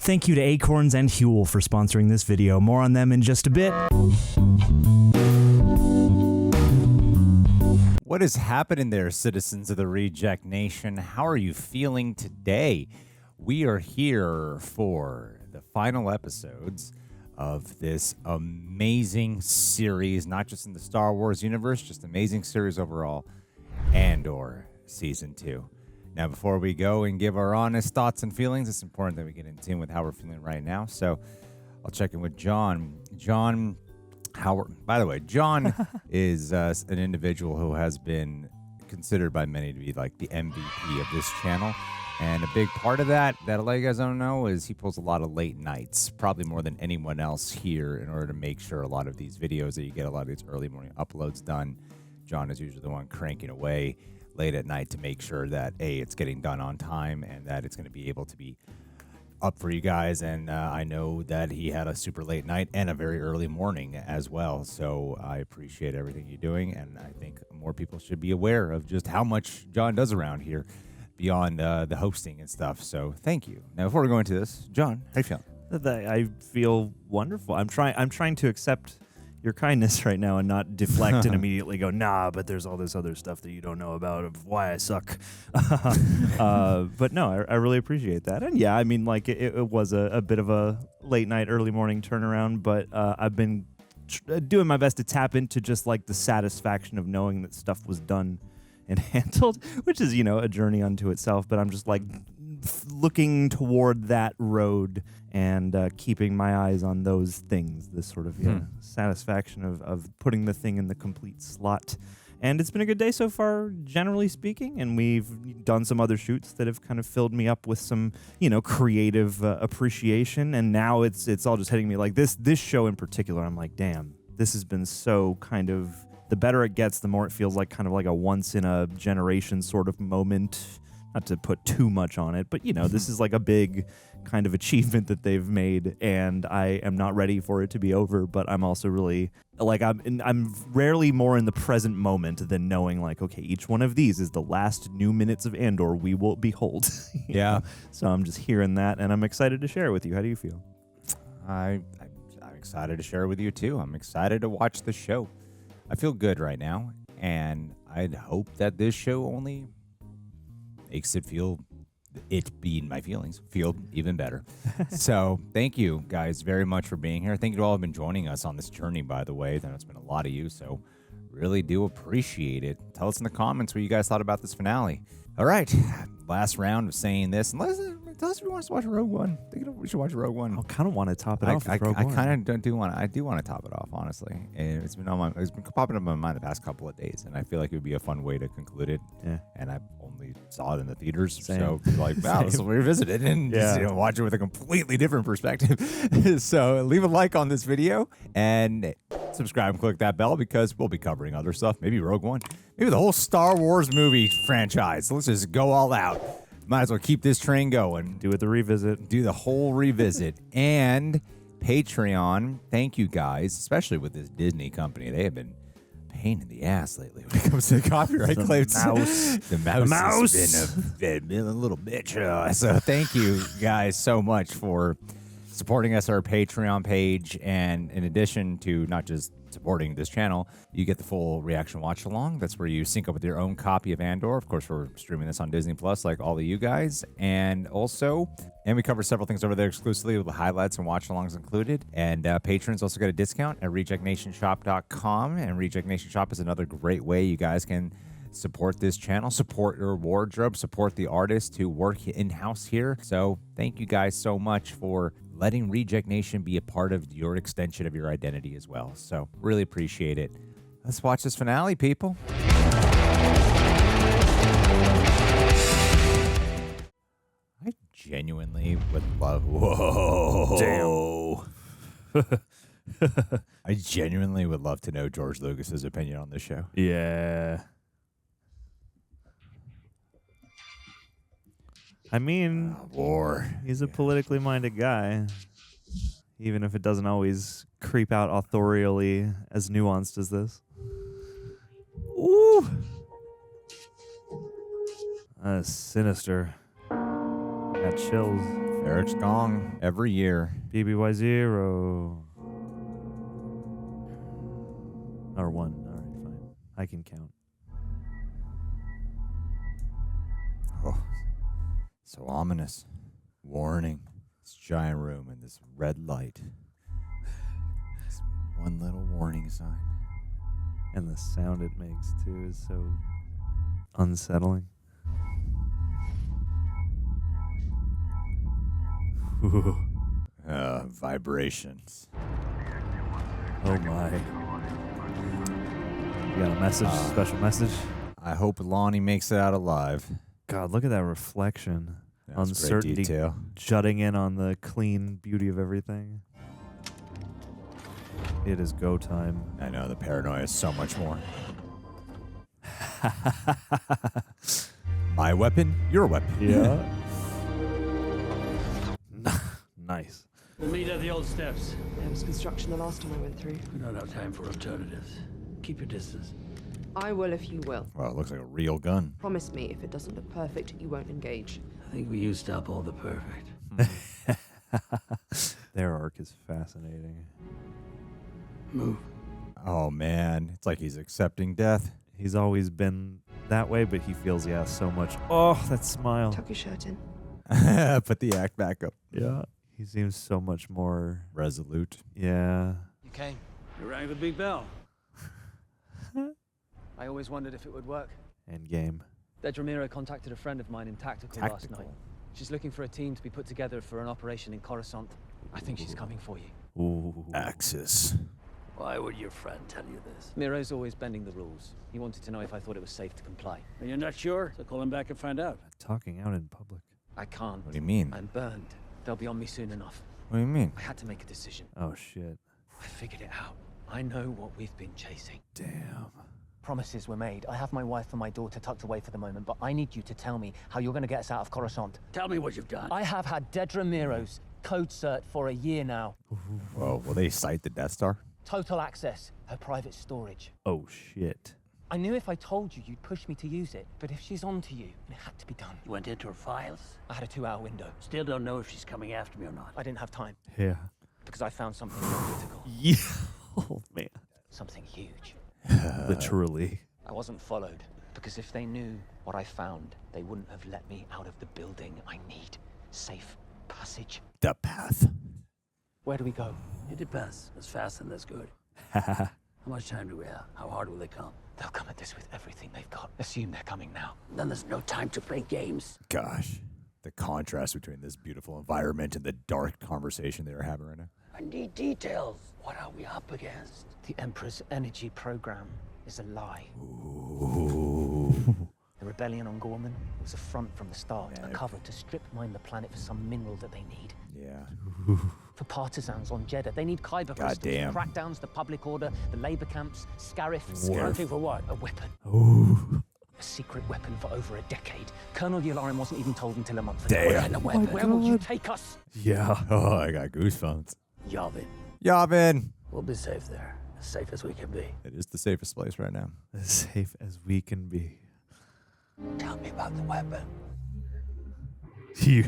Thank you to ACORNS and HUEL for sponsoring this video. More on them in just a bit. What is happening there, citizens of the Reject Nation? How are you feeling today? We are here for the final episodes of this amazing series, not just in the Star Wars universe, just amazing series overall, Andor Season 2. Now, before we go and give our honest thoughts and feelings, it's important that we get in tune with how we're feeling right now. So I'll check in with John. John, by the way, John is an individual who has been considered by many to be like the MVP of this channel. And a big part of that a lot of you guys don't know is he pulls a lot of late nights, probably more than anyone else here, in order to make sure a lot of these videos that you get, a lot of these early morning uploads done. John is usually the one cranking away late at night to make sure that it's getting done on time and that it's going to be able to be up for you guys. And I know that he had a super late night and a very early morning as well. So I appreciate everything you're doing, and I think more people should be aware of just how much John does around here beyond the hosting and stuff. So thank you. Now, before we go into this, John, how you feeling? I feel wonderful. I'm trying to accept your kindness right now and not deflect and immediately go, nah, but there's all this other stuff that you don't know about of why I suck. But no, I really appreciate that. And yeah, I mean, like it was a bit of a late night, early morning turnaround, but I've been doing my best to tap into just like the satisfaction of knowing that stuff was done and handled, which is, a journey unto itself. But I'm just like looking toward that road and keeping my eyes on those things, this sort of satisfaction of putting the thing in the complete slot. And it's been a good day so far, generally speaking, and we've done some other shoots that have kind of filled me up with some, creative appreciation. And now it's all just hitting me like this show in particular. I'm like, damn, this has been so kind of, the better it gets, the more it feels like kind of like a once in a generation sort of moment. Not to put too much on it, but this is like a big kind of achievement that they've made, and I am not ready for it to be over. But I'm also really like I'm rarely more in the present moment than knowing like, okay, each one of these is the last new minutes of Andor we will behold. Yeah. So I'm just hearing that, and I'm excited to share it with you. How do you feel? I'm excited to share it with you too. I'm excited to watch the show. I feel good right now, and I'd hope that this show only makes it being my feelings feel even better. So thank you guys very much for being here. Thank you to all who have been joining us on this journey, by the way. I know it's been a lot of you, so really do appreciate it. Tell us in the comments what you guys thought about this finale. All right, last round of saying this. Tell us if you want us to watch Rogue One. I think we should watch Rogue One. I kind of want to top it off with Rogue One. I kind of do want to top it off, honestly. And it's been popping up in my mind the past couple of days, and I feel like it would be a fun way to conclude it. Yeah. And I only saw it in the theaters, so like, wow, let's revisit it and just, watch it with a completely different perspective. So leave a like on this video and subscribe and click that bell, because we'll be covering other stuff. Maybe Rogue One, maybe the whole Star Wars movie franchise. Let's just go all out. Might as well keep this train going. Do the revisit. Do the whole revisit. And Patreon, thank you guys, especially with this Disney company. They have been a pain in the ass lately when it comes to the copyright claims. The mouse has been a little bitch. So thank you guys so much for supporting us on our Patreon page. And in addition to not just supporting this channel, you get the full reaction watch along. That's where you sync up with your own copy of Andor. Of course, we're streaming this on Disney Plus like all of you guys. And we cover several things over there exclusively with the highlights and watch alongs included. And patrons also get a discount at rejectnationshop.com. And Reject Nation Shop is another great way you guys can support this channel, support your wardrobe, support the artists who work in-house here. So thank you guys so much for letting Reject Nation be a part of your extension of your identity as well. So really appreciate it. Let's watch this finale, people. I genuinely would love... Whoa. Damn. I genuinely would love to know George Lucas's opinion on this show. Yeah. I mean, war. He's a politically minded guy, even if it doesn't always creep out authorially as nuanced as this. Ooh. That's sinister. Got chills. Eric's gong every year. BBY0. Or 1. All right, fine. I can count. Oh, so ominous. Warning. This giant room and this red light. This one little warning sign. And the sound it makes, too, is so unsettling. Vibrations. Oh, my. You got a message, special message? I hope Lonnie makes it out alive. God, look at that reflection. That's great Uncertainty detail. jutting in on the clean beauty of everything. It is go time. I know, the paranoia is so much more. My weapon, your weapon. Yeah. Nice. We'll meet at the old steps. There was construction the last time I went through. We don't have time for alternatives. Keep your distance. I will if you will. Well, it looks like a real gun. Promise me if it doesn't look perfect, you won't engage. I think we used up all the perfect. Their arc is fascinating. Move. Oh, man. It's like he's accepting death. He's always been that way, but he feels he has so much. Oh, that smile. Tuck your shirt in. Put the act back up. Yeah. He seems so much more Resolute. Yeah. You came. You rang the big bell. I always wondered if it would work. And game. Dedra contacted a friend of mine in Tactical last night. She's looking for a team to be put together for an operation in Coruscant. I think she's coming for you. Ooh. Axis. Why would your friend tell you this? Miro's always bending the rules. He wanted to know if I thought it was safe to comply. And you're not sure? So call him back and find out. Talking out in public. I can't. What do you mean? I'm burned. They'll be on me soon enough. What do you mean? I had to make a decision. Oh, shit. I figured it out. I know what we've been chasing. Damn. Promises were made. I have my wife and my daughter tucked away for the moment, but I need you to tell me how you're going to get us out of Coruscant. Tell me what you've done. I have had Dedra Miro's code cert for a year now. Whoa, will they cite the Death Star? Total access, her private storage. Oh, shit. I knew if I told you, you'd push me to use it, but if she's on to you, it had to be done. You went into her files? I had a 2-hour window. Still don't know if she's coming after me or not. I didn't have time, Yeah. because I found something critical. Yeah. Oh, man. Something huge. Literally. I wasn't followed, because if they knew what I found, they wouldn't have let me out of the building. I need safe passage. The path. Where do we go? It depends. As fast and as good. How much time do we have? How hard will they come? They'll come at this with everything they've got. Assume they're coming now. Then there's no time to play games. Gosh. The contrast between this beautiful environment and the dark conversation they are having right now. I need details. What are we up against? The Emperor's energy program is a lie. Ooh. The rebellion on Gorman was a front from the start, Man. a cover to strip mine the planet for some mineral that they need. Yeah. For partisans on Jeddah, they need Kyber crystals, Goddamn. crackdowns, the public order, the labor camps, Scarif. Hunting for what? A weapon. Ooh. A secret weapon for over a decade. Colonel Yularen wasn't even told until a month Damn. ago. What kind of weapon? Where will you take us? Yeah. Oh, I got goosebumps. Yavin. Yavin. We'll be safe there. As safe as we can be. It is the safest place right now. As safe as we can be. Tell me about the weapon. You.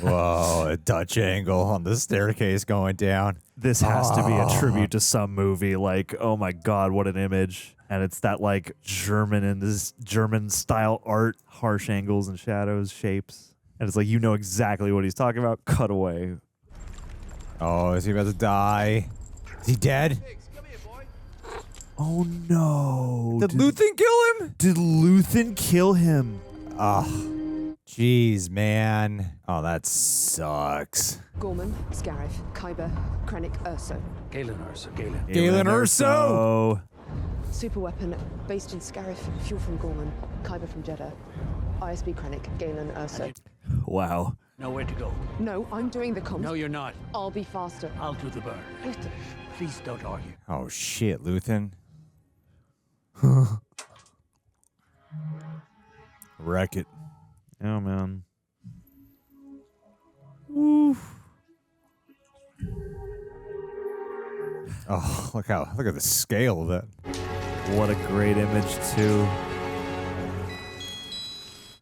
Whoa, a Dutch angle on the staircase going down. This has to be a tribute to some movie. Like, oh my God, what an image. And it's that like German and this German style art, harsh angles and shadows, shapes. And it's like, you know exactly what he's talking about. Cut away. Oh, is he about to die? Is he dead? Oh no. Did Luthen kill him? Did Luthen kill him? Oh, jeez, man. Oh, that sucks. Gorman, Scarif, Kyber, Krennic, Erso. Galen Erso. Galen. Galen Erso. Super weapon based in Scarif, fuel from Gorman, Kyber from Jeddah. ISB Krennic, Galen Erso. Wow. Nowhere to go. No, I'm doing the comms. No, you're not. I'll be faster. I'll do the burn. Luthen. Please don't argue. Oh, shit, Luthen. Wreck it. Oh man. Oof. Oh, look at the scale of that. What a great image too.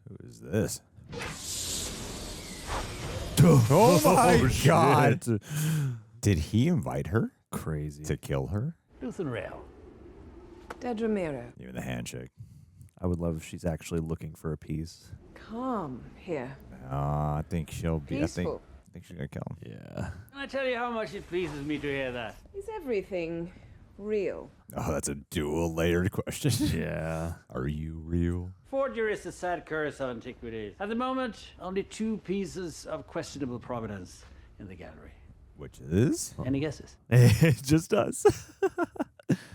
Who is this? Oh my shit. God. Did he invite her Crazy. to kill her? Luthen Rail. Dedra Miro. Even the handshake. I would love if she's actually looking for a piece. Calm here. I think she'll be. Peaceful. I think she's gonna kill him. Yeah. I tell you how much it pleases me to hear that. Is everything real? Oh, that's a dual layered question. Yeah. Are you real? Forgery is the sad curse of antiquity. At the moment, only 2 pieces of questionable provenance in the gallery. Which is? Any guesses? It just does.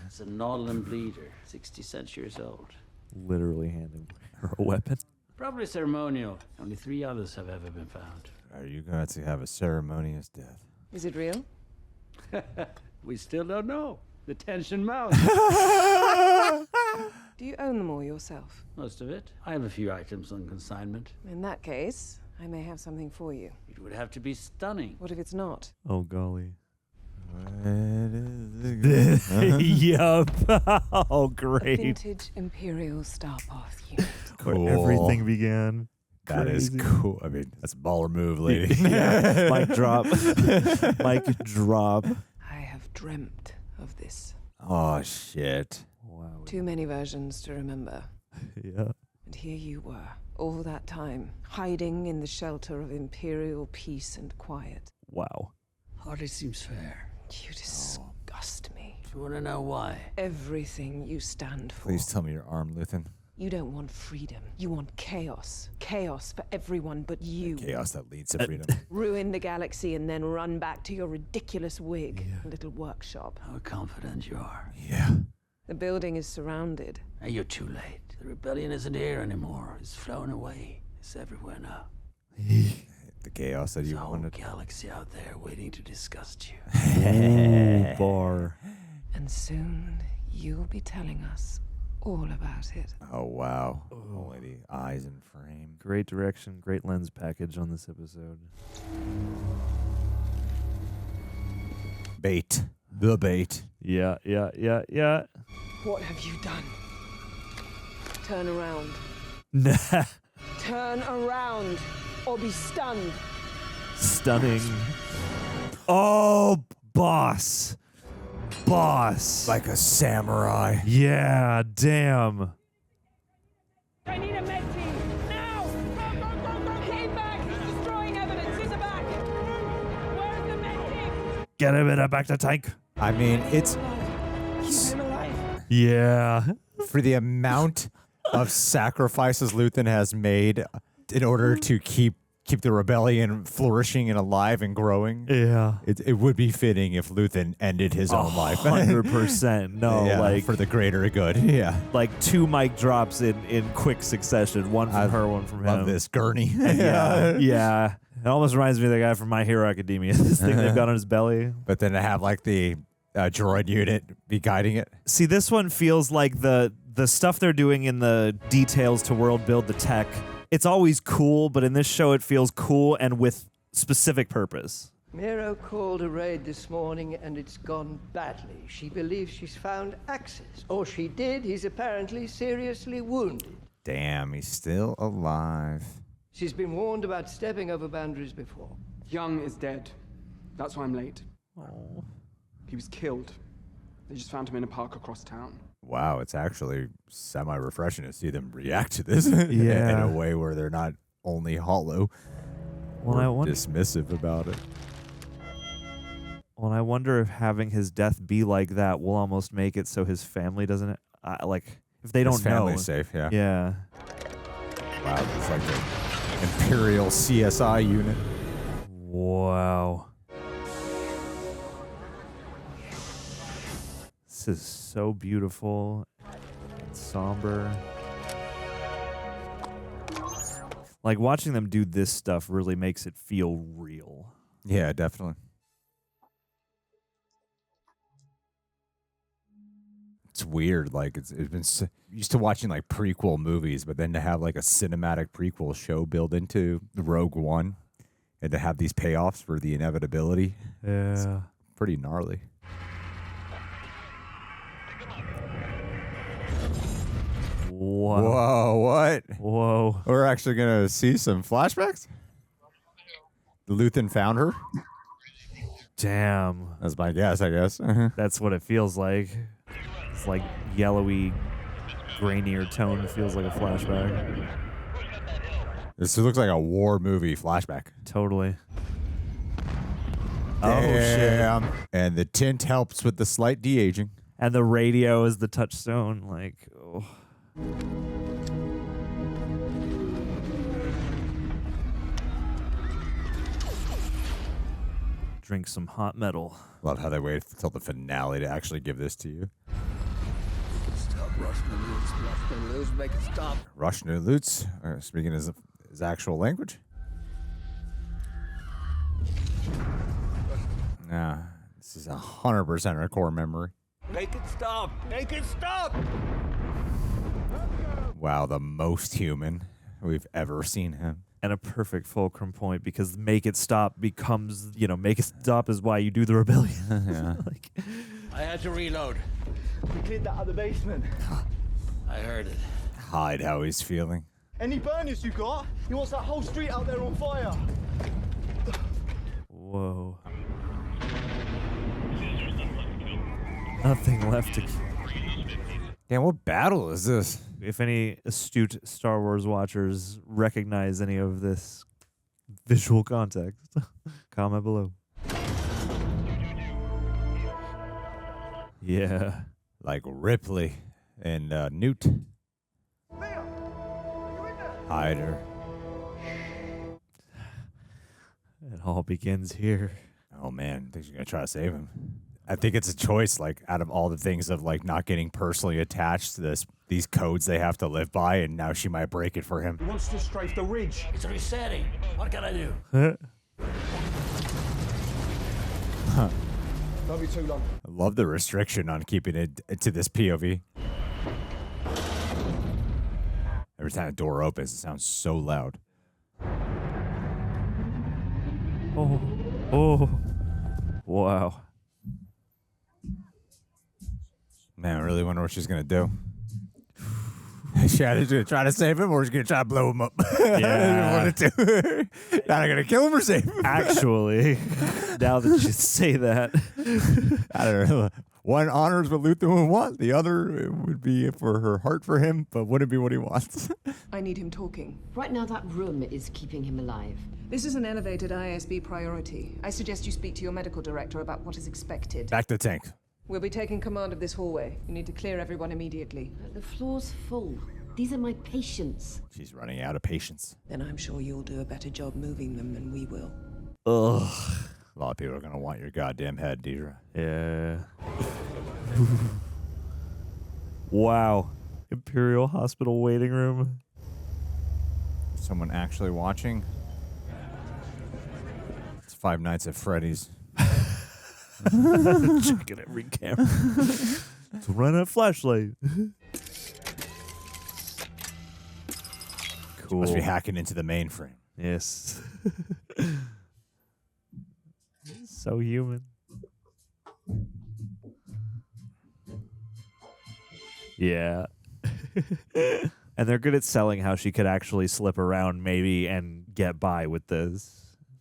It's a Northern bleeder, 60 centuries old. Literally handing her a weapon. Probably ceremonial. Only 3 others have ever been found. Are you going to have a ceremonious death? Is it real? We still don't know. The tension mounts. Do you own them all yourself? Most of it. I have a few items on consignment. In that case, I may have something for you. It would have to be stunning. What if it's not? Oh, golly. Huh? Yup. Oh, A great. vintage Imperial Starpath unit. Where everything began. That is Crazy. cool. I mean, that's a baller move, lady. Yeah. Mic drop. Mic drop. I have dreamt of this. Oh, shit. Wow. Too many versions to remember. Yeah. And here you were, all that time, hiding in the shelter of Imperial peace and quiet. Wow. Hardly seems fair. You disgust me. Do you want to know why? Everything you stand for. Please tell me you're armed, Luthen. You don't want freedom. You want chaos. Chaos for everyone but you. Chaos that leads to freedom. Ruin the galaxy and then run back to your ridiculous wig and little workshop. How confident you are. Yeah. The building is surrounded. Now you're too late. The rebellion isn't here anymore. It's flown away. It's everywhere now. The chaos that There's you a whole wanted. galaxy out there waiting to disgust you. Ooh, bar. And soon you'll be telling us all about it. Oh, wow. Only the eyes in frame. Great direction, great lens package on this episode. Bait. The bait. Yeah. What have you done? Turn around. Nah. Turn around or be stunned. Stunning. Oh, boss. Boss. Like a samurai. Yeah, damn. I need a med team. Now! Go! Hit back! He's destroying evidence. He's back! Where's the med team? Get him in a back to tank. I mean, it's Keep him alive. Yeah. for the amount of sacrifices Luthen has made in order to keep the rebellion flourishing and alive and growing. Yeah. It would be fitting if Luthen ended his own life. 100%. No, Yeah, like for the greater good. Yeah. like 2 mic drops in quick succession. One from her, one from him. Love this gurney. Yeah. It almost reminds me of the guy from My Hero Academia. This thing they've got on his belly. But then to have like the droid unit be guiding it. See, this one feels like the stuff they're doing in the details to world build the tech. It's always cool, but in this show it feels cool and with specific purpose. Miro called a raid this morning and it's gone badly. She believes she's found access. Or she did. He's apparently seriously wounded. Damn, he's still alive. She's been warned about stepping over boundaries before. Young is dead. That's why I'm late. Oh. He was killed. They just found him in a park across town. Wow, it's actually semi-refreshing to see them react to this Yeah. in a way where they're not only hollow Well, I or wonder, dismissive about it. well, I wonder if having his death be like that will almost make it so his family doesn't like if they don't His family's know. safe, yeah. Yeah. Wow, it's like the Imperial CSI unit. Wow. This is so beautiful and somber. Like watching them do this stuff really makes it feel real. Yeah, definitely. It's weird. Like it's been used to watching like prequel movies, but then to have like a cinematic prequel show build into the Rogue One, and to have these payoffs for the inevitability, Yeah. pretty gnarly. Whoa. Whoa! What? Whoa. We're actually gonna see some flashbacks. The Luthen found her? Damn. That's my guess, I guess. That's what it feels like. It's like yellowy, grainier tone. It feels like a flashback. This looks like a war movie flashback. Totally. Oh, shit. And the tint helps with the slight de-aging. And the radio is the touchstone. Like, oh. Drink some hot metal. Love how they wait until the finale to actually give this to you. Stop rushing the loose, make it stop. Russian Lutz, speaking his actual language. Nah, this is 100% a core memory. Make it stop! Make it stop! Wow, the most human we've ever seen him. And a perfect fulcrum point because make it stop becomes, make it stop is why you do the rebellion. Yeah. Like, I had to reload. We cleared that out of the basement. I heard it. Hide how he's feeling. Any burners you got? He wants that whole street out there on fire. whoa. Nothing left to kill. Damn, what battle is this? If any astute Star Wars watchers recognize any of this visual context, comment below. Yeah. Like Ripley and Newt. Hide her. It all begins here. Oh man, I think she's gonna try to save him. I think it's a choice, like, out of all the things of, like, not getting personally attached to these codes they have to live by, and now she might break it for him. He wants to strafe the ridge. It's resetting. What can I do? Don't be too long. I love the restriction on keeping it to this POV. Every time a door opens, it sounds so loud. Oh. Wow. Man, I really wonder what she's going to do. She's going to try to save him, or she's going to try to blow him up. Yeah. One of the two. Not going to kill him or save him. Actually, now that you say that. I don't know. One honors what Luthen would want. The other would be for her heart for him, but wouldn't be what he wants. I need him talking. Right now, that room is keeping him alive. This is an elevated ISB priority. I suggest you speak to your medical director about what is expected. Back to the tank. We'll be taking command of this hallway. You need to clear everyone immediately. The floor's full. These are my patients. She's running out of patience. Then I'm sure you'll do a better job moving them than we will. Ugh. A lot of people are going to want your goddamn head, Dedra. Yeah. Wow. Imperial Hospital waiting room. Someone actually watching? It's Five Nights at Freddy's. Checking every camera. To run a flashlight. Cool. Must be hacking into the mainframe. Yes. So human. Yeah. And they're good at selling how she could actually slip around maybe and get by with this.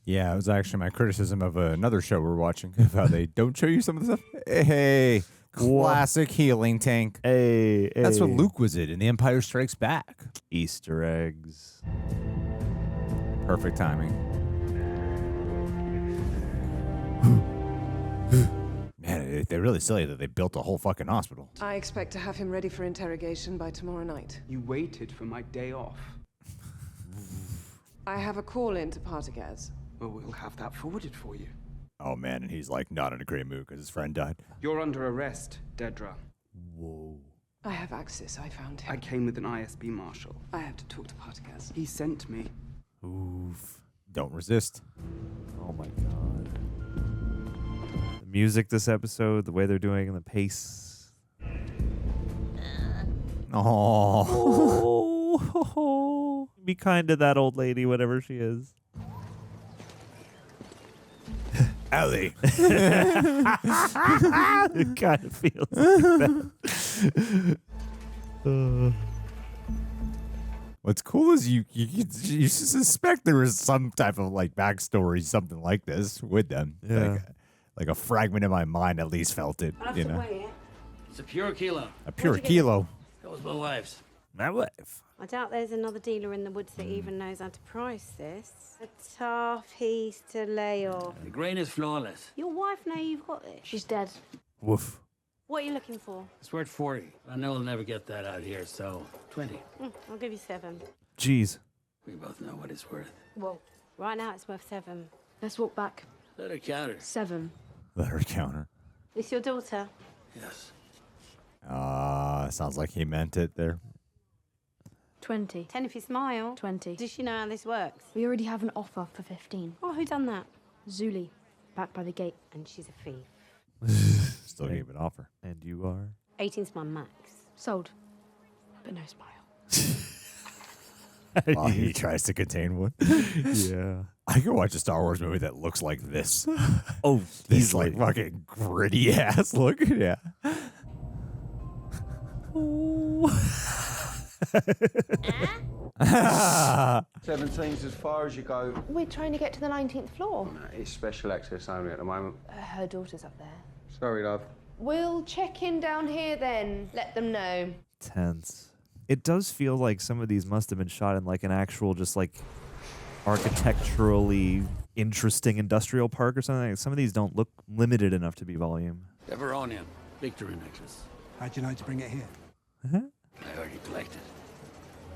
Yeah, it was actually my criticism of another show we're watching, of how they don't show you some of the stuff. Hey, classic healing tank. Hey. That's what Luke was in The Empire Strikes Back. Easter eggs. Perfect timing. Man, they're really silly that they built a whole fucking hospital. I expect to have him ready for interrogation by tomorrow night. You waited for my day off. I have a call in to Partagaz. Well, we'll have that forwarded for you. Oh man, and he's like not in a great mood because his friend died. You're under arrest, Dedra. Whoa. I have access. I found him. I came with an ISB marshal. I have to talk to Partagaz. He sent me. Oof. Don't resist. Oh my god. The music this episode, the way they're doing and the pace. Oh. Be kind to that old lady, whatever she is. Ellie. It kind of feels like that. What's cool is you suspect there was some type of like backstory, something like this with them. Yeah. Like a fragment of my mind at least felt it. I'll have You to know, weigh it. It's a pure kilo. a pure kilo. That was my wife's. My wife. I doubt there's another dealer in the woods that even knows how to price this. A tough piece to lay off. The grain is flawless. Your wife know you've got this. She's dead. Woof. What are you looking for? It's worth 40. I know I'll never get that out here, so 20. I'll give you 7. Jeez. We both know what it's worth. Well, right now it's worth 7. Let's walk back. Let her counter. 7. Let her counter. It's your daughter. Yes. Sounds like he meant it there. 20. 10 if you smile. 20. Does she know how this works? We already have an offer for 15. Oh, who done that? Zuli, back by the gate. And she's a thief. Still gave an offer. And you are? 18's my max. Sold. But no smile. While he tries to contain one. Yeah. I could watch a Star Wars movie that looks like this. Oh, These like fucking gritty ass look. Yeah. Ah? 17's as far as you go. We're trying to get to the 19th floor. No, it's special access only at the moment. Her daughter's up there. Sorry, love. We'll check in down here then. Let them know. Tense. It does feel like some of these must have been shot in like an actual just like architecturally interesting industrial park or something. Like some of these don't look limited enough to be volume. Everonian. Victory necklace. How'd you know to bring it here? I already collected.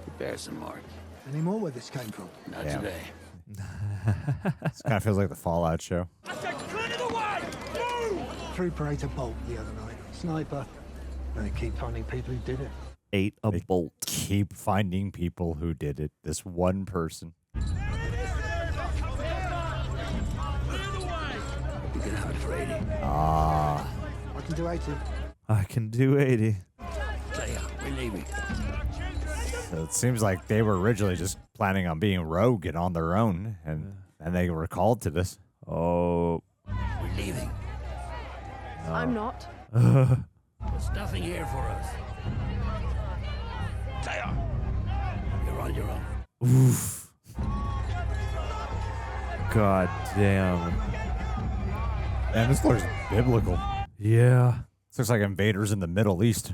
It bears some mark. Any more where this came from? Not today. This kind of feels like the Fallout show. Through Parade Bolt the other night. Sniper. And they keep finding people who did it. Ate a bolt. Keep finding people who did it. This one person. You can have it for 80. I can do 80. I can do 80. Kleya, we're leaving. So it seems like they were originally just planning on being rogue and on their own, and they were called to this. Oh. We're leaving. I'm not. There's nothing here for us. Kleya, you're on your own. Oof. God damn. Man, this looks biblical. Yeah. This looks like invaders in the Middle East.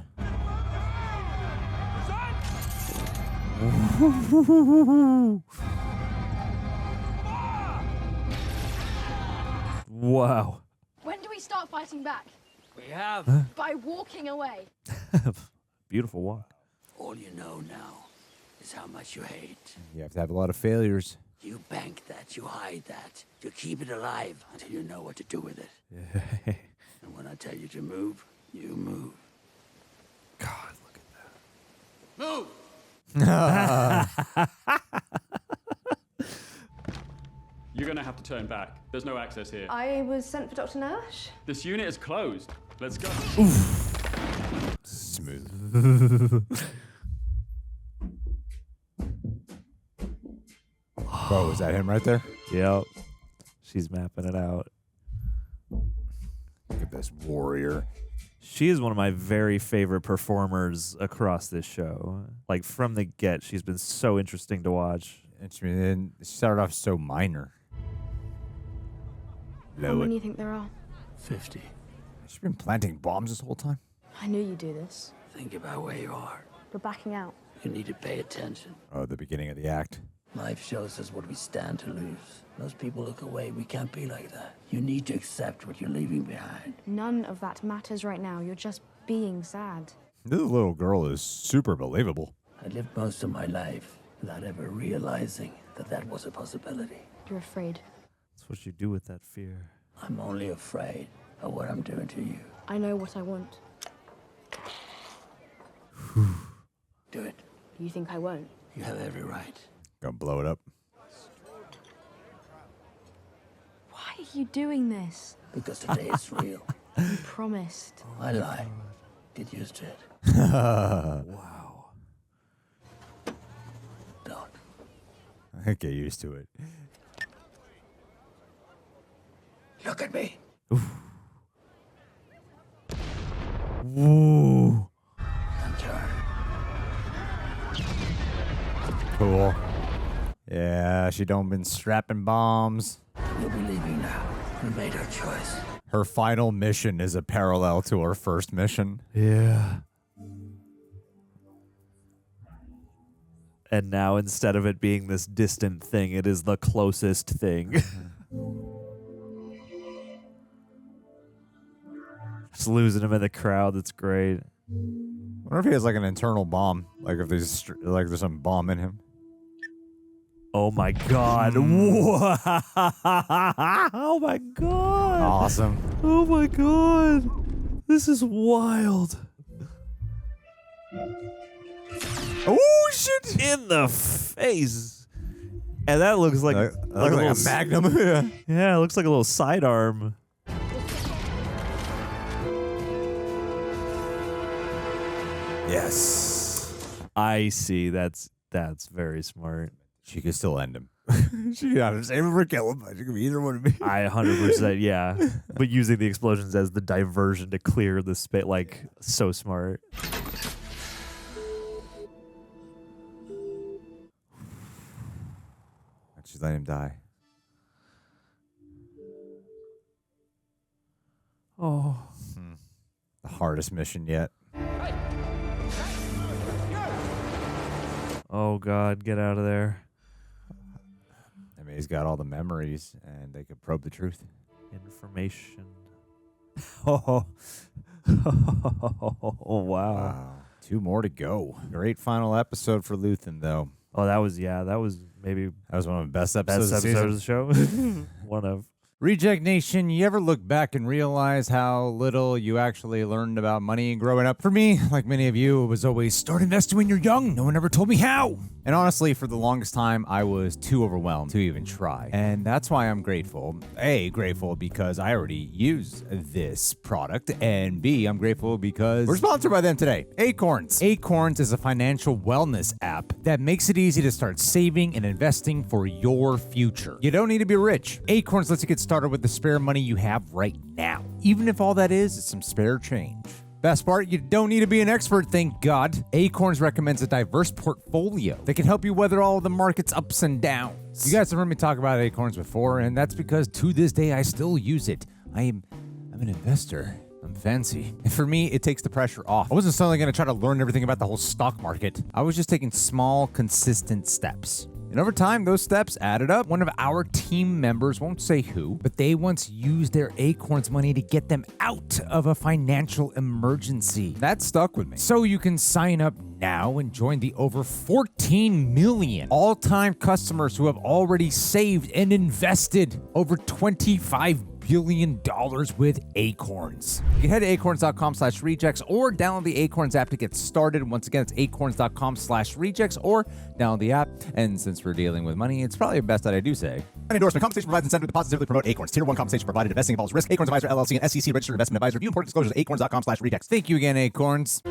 Wow. When do we start fighting back? We have. By walking away. Beautiful walk. All you know now is how much you hate. You have to have a lot of failures. You bank that, you hide that, you keep it alive until you know what to do with it. And when I tell you to move, you move. God, look Move! You're going to have to turn back. There's no access here. I was sent for Dr. Nash. This unit is closed. Let's go. Smooth. Oh, is that him right there? Yep. She's mapping it out. Look at this warrior. She is one of my very favorite performers across this show. Like from the get, she's been so interesting to watch. And she started off so minor. How many do you think there are? 50. She's been planting bombs this whole time. I knew you'd do this. Think about where you are. We're backing out. You need to pay attention. Oh, the beginning of the act. Life shows us what we stand to lose. Most people look away. We can't be like that. You need to accept what you're leaving behind. None of that matters right now. You're just being sad. This little girl is super believable. I lived most of my life without ever realizing that that was a possibility. You're afraid. That's what you do with that fear. I'm only afraid of what I'm doing to you. I know what I want. Do it. You think I won't? You have every right. Gonna blow it up. Why are you doing this? Because today it's real. You promised. I lie. Get used to it. Wow. Don't. Get used to it. Look at me. Woo. And turn. she don't been strapping bombs. You'll be leaving now. We made our choice. Her final mission is a parallel to her first mission. Yeah. And now instead of it being this distant thing, it is the closest thing. Just losing him in the crowd. That's great. I wonder if he has like an internal bomb. Like if there's some bomb in him. Oh my god. Whoa. Oh my god. Awesome. Oh my god. This is wild. Oh shit. In the face. And that looks like, like a magnum. Yeah. Yeah, it looks like a little sidearm. Yes. I see. That's very smart. She could still end him. She could either save him or kill him. She could be either one of me. I 100%, yeah. But using the explosions as the diversion to clear the space, like, so smart. She's letting him die. Oh. The hardest mission yet. Oh, God, get out of there. I mean, he's got all the memories, and they could probe the truth. Information. Oh, oh wow. 2 more to go. Great final episode for Luthen, though. Oh, that was maybe... That was one of the best episodes Best episode of the show. One of. Reject Nation, you ever look back and realize how little you actually learned about money growing up? For me, like many of you, it was always start investing when you're young. No one ever told me how. And honestly, for the longest time, I was too overwhelmed to even try. And that's why I'm grateful. A, grateful because I already use this product. And B, I'm grateful because we're sponsored by them today. ACORNS. ACORNS is a financial wellness app that makes it easy to start saving and investing for your future. You don't need to be rich. ACORNS lets you get started with the spare money you have right now, even if all that is some spare change. Best part, you don't need to be an expert, thank God. ACORNS recommends a diverse portfolio that can help you weather all of the market's ups and downs. You guys have heard me talk about ACORNS before, and that's because to this day I still use it. I'm an investor. I'm fancy. And for me, it takes the pressure off. I wasn't suddenly going to try to learn everything about the whole stock market. I was just taking small, consistent steps. And over time, those steps added up. One of our team members, won't say who, but they once used their ACORNS money to get them out of a financial emergency. That stuck with me. So you can sign up now and join the over 14 million all-time customers who have already saved and invested over $25 billion with ACORNS. You can head to acorns.com/rejects or download the ACORNS app to get started. Once again, it's acorns.com/rejects or download the app. And since we're dealing with money, it's probably best that I do say an endorsement. Compensation provides incentive to positively promote ACORNS. Tier 1 compensation provided. Investing involves risk. ACORNS Advisor LLC and SEC registered investment advisor. View important disclosures at acorns.com/rejects. Thank you again, ACORNS.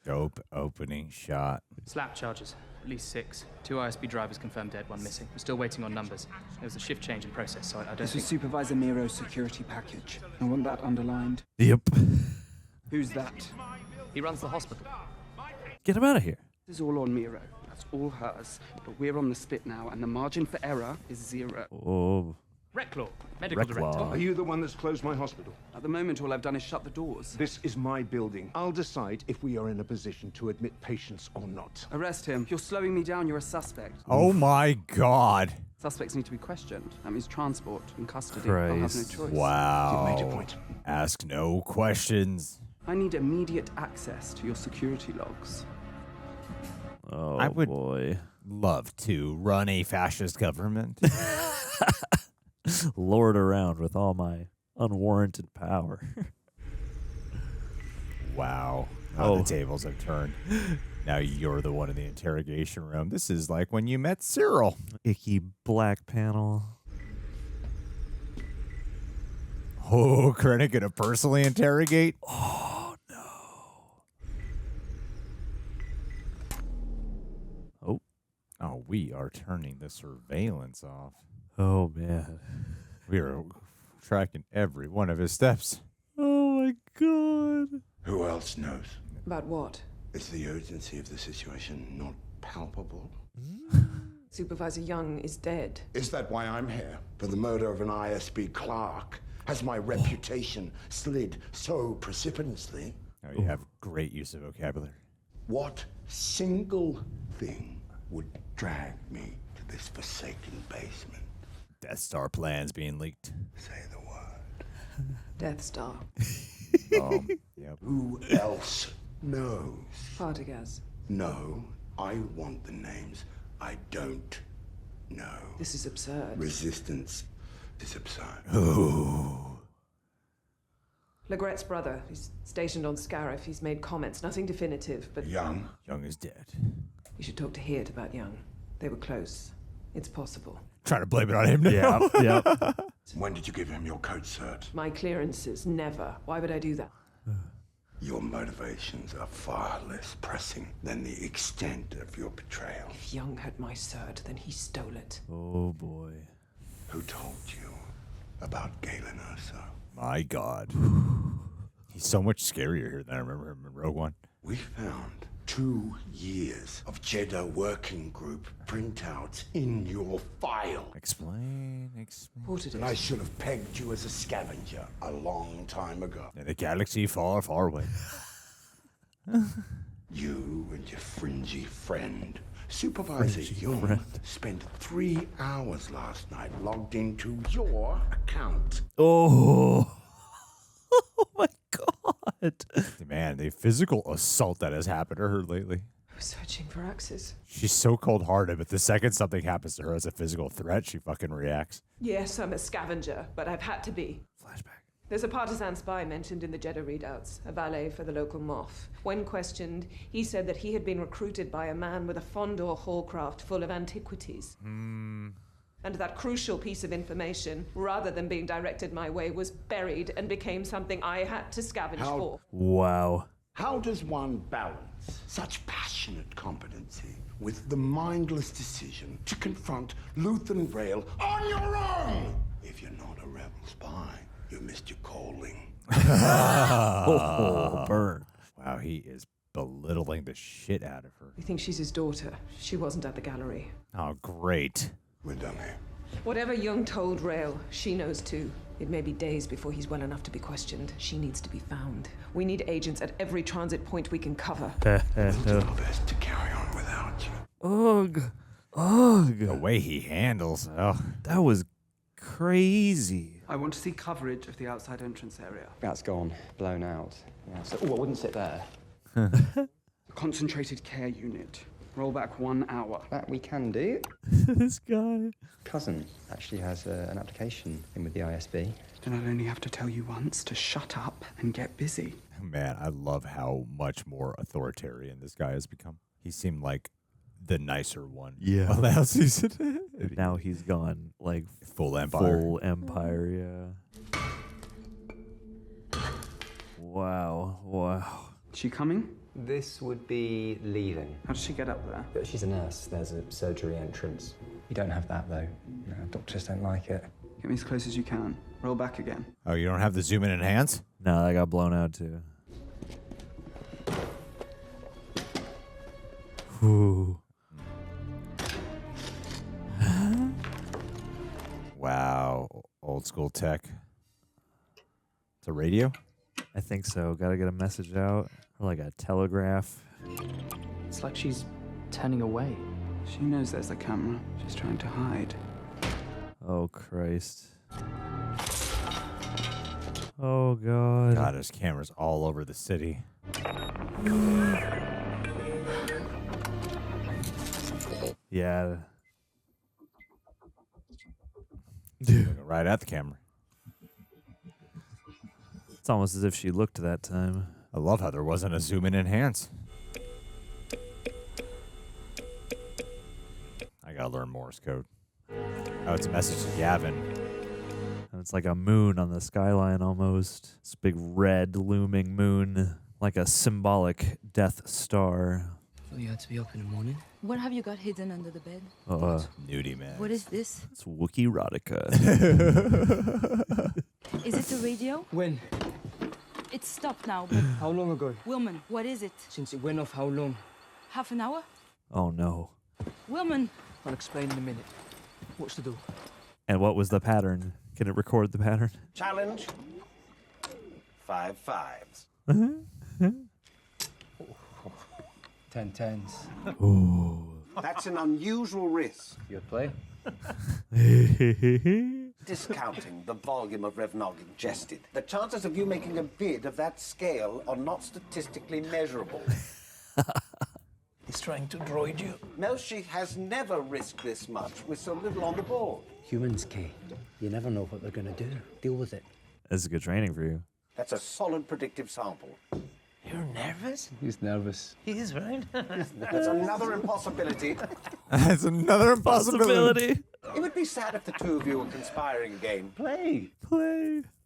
Dope opening shot. Slap charges, at least 6. 2 ISB drivers confirmed dead, 1 missing. We're still waiting on numbers. There was a shift change in process, so I don't This think... is Supervisor Miro's security package. I want that underlined. Yep. Who's that? He runs the hospital. Get him out of here. This is all on Miro. That's all hers. But we're on the spit now, and the margin for error is 0. Oh. Reclaw, medical director. Are you the one that's closed my hospital? At the moment, all I've done is shut the doors. This is my building. I'll decide if we are in a position to admit patients or not. Arrest him. You're slowing me down. You're a suspect. Oh my God. Suspects need to be questioned. That means transport and custody. Christ. I'll have no choice. Wow. You've made your point. Ask no questions. I need immediate access to your security logs. Oh, I would boy. love to run a fascist government. Lord around with all my unwarranted power. Wow. How the tables have turned. Now you're the one in the interrogation room. This is like when you met Cyril. Icky black panel. Oh, Krennic gonna personally interrogate? Oh, no. Oh. Oh, we are turning the surveillance off. Oh, man. We are tracking every one of his steps. Oh, my God. Who else knows? About what? Is the urgency of the situation not palpable? Supervisor Young is dead. Is that why I'm here? For the murder of an ISB clerk? Has my reputation slid so precipitously? Oh, you have great use of vocabulary. What single thing would drag me to this forsaken basement? Death Star plans being leaked. Say the word. Death Star. Yep. Who else knows? Partagaz. No, I want the names I don't know. This is absurd. Resistance is absurd. Oh. Legrette's brother. He's stationed on Scarif. He's made comments. Nothing definitive, but... Young? Young is dead. You should talk to Heert about Young. They were close. It's possible. Trying to blame it on him now. Yeah. When did you give him your code cert? My clearances. Never. Why would I do that? Your motivations are far less pressing than the extent of your betrayal. If Young had my cert, then he stole it. Oh, boy. Who told you about Galen Erso? My God. He's so much scarier here than I remember him in Rogue One. We found 2 years of Jeddah working group printouts in your file. Explain. And I should have pegged you as a scavenger a long time ago. In a galaxy far, far away. You and your fringy friend, Supervisor Young, spent 3 hours last night logged into your account. Oh. Oh, my God. Man, the physical assault that has happened to her lately. I was searching for Axis. She's so cold-hearted, but the second something happens to her as a physical threat, she fucking reacts. Yes, I'm a scavenger, but I've had to be. Flashback. There's a partisan spy mentioned in the Jeddah readouts, a valet for the local moth. When questioned, he said that he had been recruited by a man with a Fondor hallcraft full of antiquities. And that crucial piece of information, rather than being directed my way, was buried and became something I had to scavenge for. Wow. How does one balance such passionate competency with the mindless decision to confront Luthen Rail on your own? If you're not a rebel spy, you missed your calling. Oh, burn. Wow, he is belittling the shit out of her. We think she's his daughter. She wasn't at the gallery. Oh, great. We're done here. Whatever Young told Rail, she knows too. It may be days before he's well enough to be questioned. She needs to be found. We need agents at every transit point we can cover. We'll do our best to carry on without you. Ugh. Ugh. The way he handles. Oh. That was crazy. I want to see coverage of the outside entrance area. That's gone. Blown out. Yeah, so, I wouldn't sit there. Concentrated care unit. Roll back 1 hour. That we can do. This guy. Cousin actually has an application in with the ISB. Then I'll only have to tell you once to shut up and get busy. Man, I love how much more authoritarian this guy has become. He seemed like the nicer one. Yeah. Last season. Now he's gone like full empire. Full empire, yeah. Wow. Wow. Is she coming? This would be leaving. How does she get up there? She's a nurse. There's a surgery entrance. You don't have that, though. No, doctors don't like it. Get me as close as you can. Roll back again. Oh, you don't have the zoom in enhance? No, that got blown out too. Ooh. Wow. Old school tech. It's a radio? I think so. Gotta get a message out. Or like a telegraph. It's like she's turning away. She knows there's a camera. She's trying to hide. Oh, Christ. Oh, God. God, there's cameras all over the city. Yeah. Looking right at the camera. It's almost as if she looked that time. I love how there wasn't a zoom in enhance. I gotta learn Morse code. Oh, it's a message to Yavin. And it's like a moon on the skyline almost. This big red looming moon, like a symbolic Death Star. Oh, you had to be up in the morning? What have you got hidden under the bed? Nudie man. What is this? It's Wookiee erotica. Is it the radio? When? It's stopped now, but... How long ago? Wilman, what is it? Since it went off, how long? Half an hour? Oh no. Wilman! I'll explain in a minute. What's to do? And what was the pattern? Can it record the pattern? Challenge. 5 fives. 10 tens. Ooh. That's an unusual risk. Your play? Discounting the volume of Revnog ingested, the chances of you making a bid of that scale are not statistically measurable. He's trying to droid you. Melshi has never risked this much with so little on the board. Humans, Kay. You never know what they're gonna do. Deal with it. This is good training for you. That's a solid predictive sample. You're nervous? He's nervous. He is very nervous. That's another impossibility. That's another impossibility. It would be sad if the two of you were conspiring again. Play.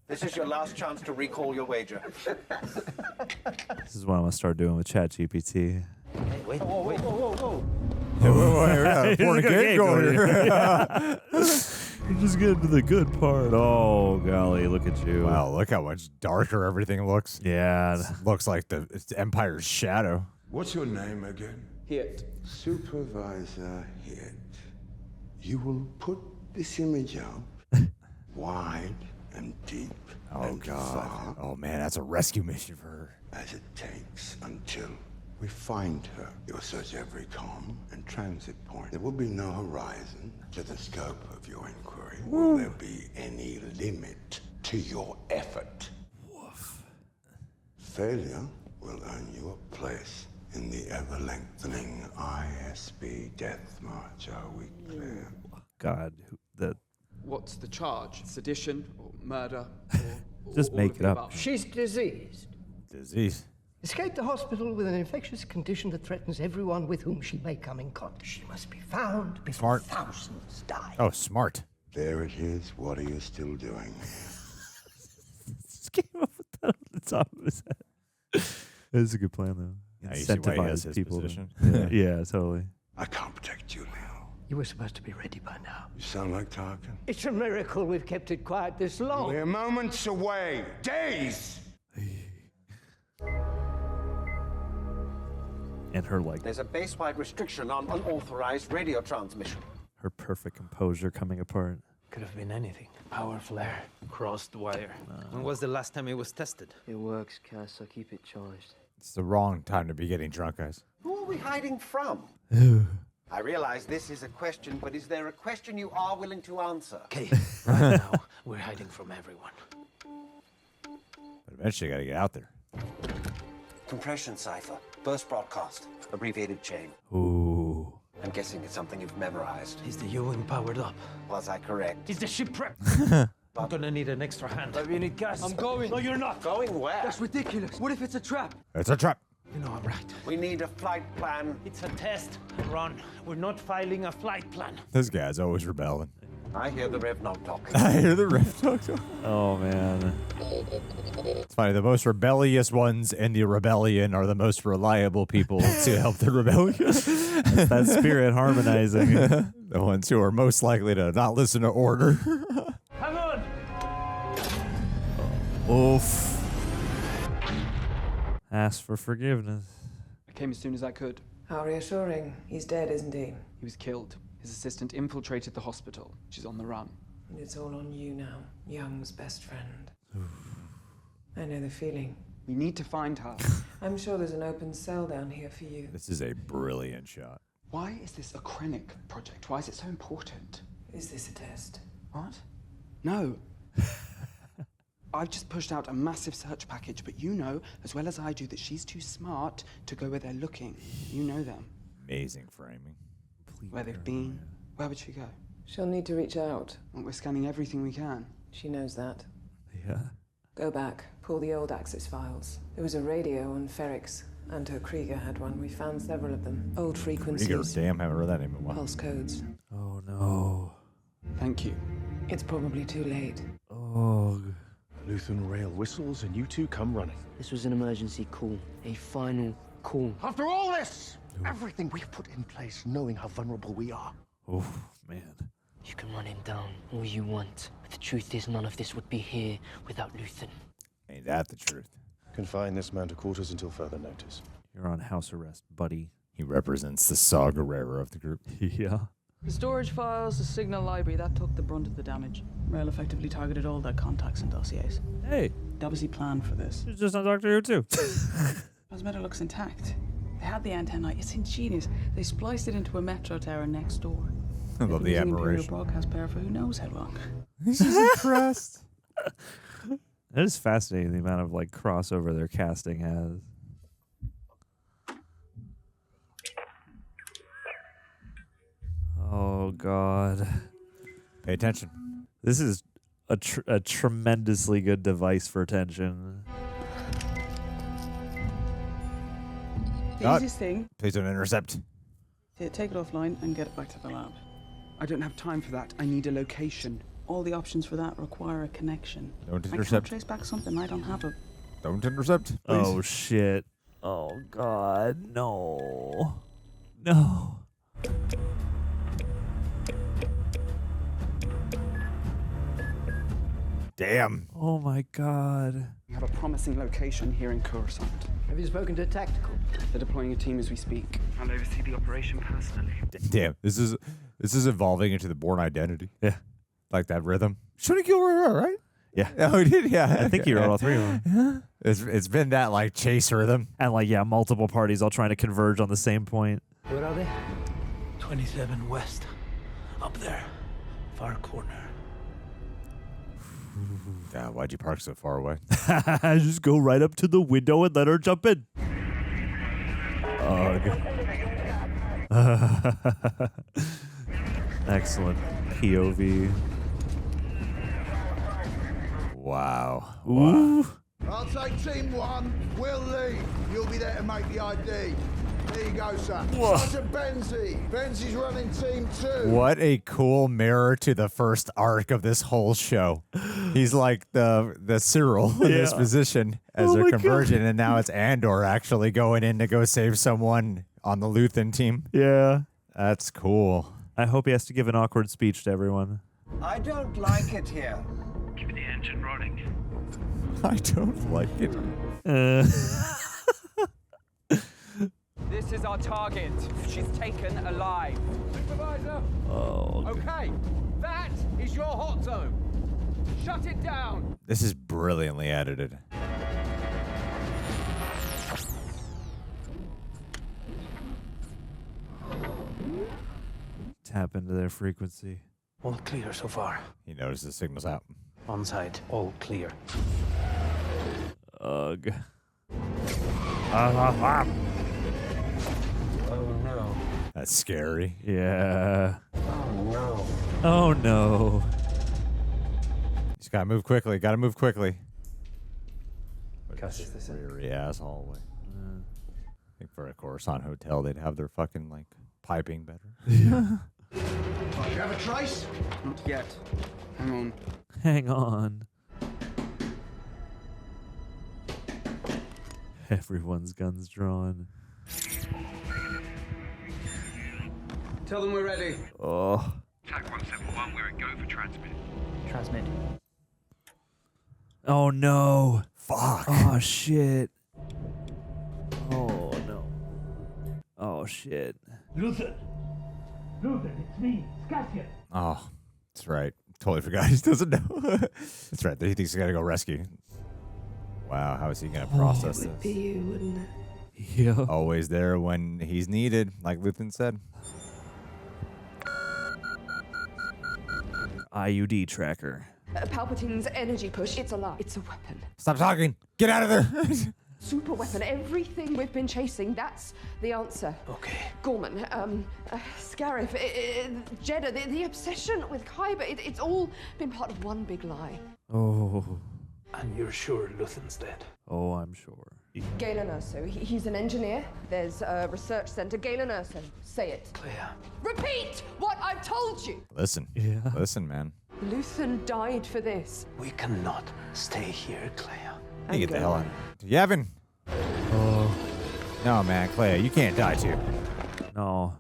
This is your last chance to recall your wager. This is what I'm gonna start doing with ChatGPT. Hey, wait. Whoa. Pouring a game going here. We're just getting to the good part. Oh, golly, look at you. Wow, look how much darker everything looks. Yeah. Looks like it's Empire's shadow. What's your name again? Hit. Supervisor Hit. You will put this image up wide and deep. Oh, and God. far Oh, man, that's a rescue mission for her. as it takes until we find her. You'll search every comm and transit point. There will be no horizon to the scope of your inquiry. Will there be any limit to your effort? Woof. Failure will earn you a place in the ever-lengthening ISB death march. Are we clear? God, What's the charge? Sedition or murder? Or Just all make of it the up. above? She's diseased. Disease. Escaped the hospital with an infectious condition that threatens everyone with whom she may come in contact. She must be found before thousands die. Oh, smart. There it is. What are you still doing? Just came up with that off the top of his head. That's a good plan, though. Now you see why he has Incentivize his people. position. Yeah, totally. I can't protect you, Leo. You were supposed to be ready by now. You sound like Tarkin. It's a miracle we've kept it quiet this long. We're moments away. Days! And her, like, There's a base-wide restriction on unauthorized radio transmission. her perfect composure coming apart. Could have been anything. Power flare. Crossed wire. When was the last time it was tested? It works, Cass, so keep it charged. It's the wrong time to be getting drunk, guys. Who are we hiding from? I realize this is a question, but is there a question you are willing to answer? Okay, right now, we're hiding from everyone. But eventually, you got to get out there. Compression cipher, burst broadcast, abbreviated chain. Ooh. I'm guessing it's something you've memorized. Is the U-wing powered up? Was I correct? Is the ship prepped? I'm gonna need an extra hand. But we need gas. I'm going. No, you're not. Going where? That's ridiculous. What if it's a trap? It's a trap. You know I'm right. We need a flight plan. It's a test, Ron. We're not filing a flight plan. This guy's always rebelling. I hear the Revnog talk. I hear the Rev talk. Oh, man. It's funny. The most rebellious ones in the rebellion are the most reliable people to help the rebellion. That spirit harmonizing. The ones who are most likely to not listen to order. Hang on! Oof. Ask for forgiveness. I came as soon as I could. How reassuring. He's dead, isn't he? He was killed. His assistant infiltrated the hospital. She's on the run. And it's all on you now, Young's best friend. I know the feeling. We need to find her. I'm sure there's an open cell down here for you. This is a brilliant shot. Why is this a Krennic project? Why is it so important? Is this a test? What? No. I've just pushed out a massive search package, but you know as well as I do that she's too smart to go where they're looking. You know them. Amazing framing. Where they've been. Where would she go? She'll need to reach out. We're scanning everything we can. She knows that. Yeah. Go back, pull the old Axis files. There was a radio on Ferrix. Anto Krieger had one. We found several of them. Old frequencies. Krieger, damn, haven't heard that name in a while. Pulse codes. Oh, no. Thank you. It's probably too late. Oh. Luthen rail whistles and you two come running. This was an emergency call. A final call. After all this, everything we've put in place, knowing how vulnerable we are. Oh, man. You can run him down all you want, but the truth is none of this would be here without Luthen. Ain't that the truth? Confine this man to quarters until further notice. You're on house arrest, buddy. He represents the Saw Gerrera of the group. Yeah. The storage files, the signal library, that took the brunt of the damage. Rail effectively targeted all their contacts and dossiers. Hey. They obviously planned for this. It's just on Doctor Who, too. Transmitter looks intact. They had the antenna. It's ingenious. They spliced it into a metro tower next door. I love the Imperial admiration. broadcast pair for who knows how long. He's impressed. It is fascinating the amount of like crossover their casting has. Oh God! Pay attention. This is a tremendously good device for tension. The easiest thing, Please don't intercept. take it offline and get it back to the lab. I don't have time for that. I need a location. All the options for that require a connection. Don't I can't intercept. trace back something I don't have a... Don't intercept, please. Oh shit! Oh God! No! No! Damn. Oh my God! We have a promising location here in Coruscant. Have you spoken to Tactical? They're deploying a team as we speak. I'll oversee the operation personally. Damn. This is evolving into the Bourne identity. Yeah. Like that rhythm. Shouldn't Gilroy, right? Yeah. Oh, he did. Yeah. I think he wrote all three of them. Yeah. It's been that like chase rhythm. And like multiple parties all trying to converge on the same point. Where are they? 27 west. Up there. Far corner. God, why'd you park so far away? Just go right up to the window and let her jump in. Ugh. Excellent POV. Wow. Ooh. I'll take team 1. We'll lead. You'll be there to make the ID. There you go, sir. Sergeant Benzie. Benzie's running team 2. What a cool mirror to the first arc of this whole show. He's like the Cyril in this position as they're converging, and now it's Andor actually going in to go save someone on the Luthen team. Yeah. That's cool. I hope he has to give an awkward speech to everyone. I don't like it here. Keep the engine running. I don't like it. This is our target. She's taken alive. Supervisor. Oh. Okay, that is your hot zone. Shut it down. This is brilliantly edited. Tap into their frequency. All clear so far. He noticed the signal's out. On site, all clear. Ugh. Oh no. That's scary. Yeah. Oh no. Oh no. Just gotta move quickly. Gotta move quickly. Cast this in. Dreary ass hallway. I think for a Coruscant hotel, they'd have their fucking like piping better. You have a trace? Not yet. Hang on. Hang on. Everyone's guns drawn. Tell them we're ready. Oh. TAC 171, we're at go for transmit. Transmit. Oh no. Fuck. Oh shit. Oh no. Oh shit. Luthen! Luthen, it's me, Cassian. Oh, that's right. Totally forgot. He doesn't know. That's right. He thinks he's got to go rescue. Wow, how is he going to process It would this? be you, wouldn't it? Yeah. Always there when he's needed, like Luthen said. IUD tracker. Palpatine's energy push, it's a lie. It's a weapon. Stop talking. Get out of there. Super weapon. Everything we've been chasing, that's the answer. Okay. Gorman, Scarif, Jeddah, the obsession with Kyber, it's all been part of one big lie. Oh. And you're sure Luthen's dead? Oh, I'm sure. Galen Erso, he's an engineer. There's a research center. Galen Erso, say it. Kleya. Repeat what I've told you. Listen. Yeah. Listen, man. Luthen died for this. We cannot stay here, Kleya. You get the hell out. Yavin. Oh. No, man. Kleya, you can't die too. No.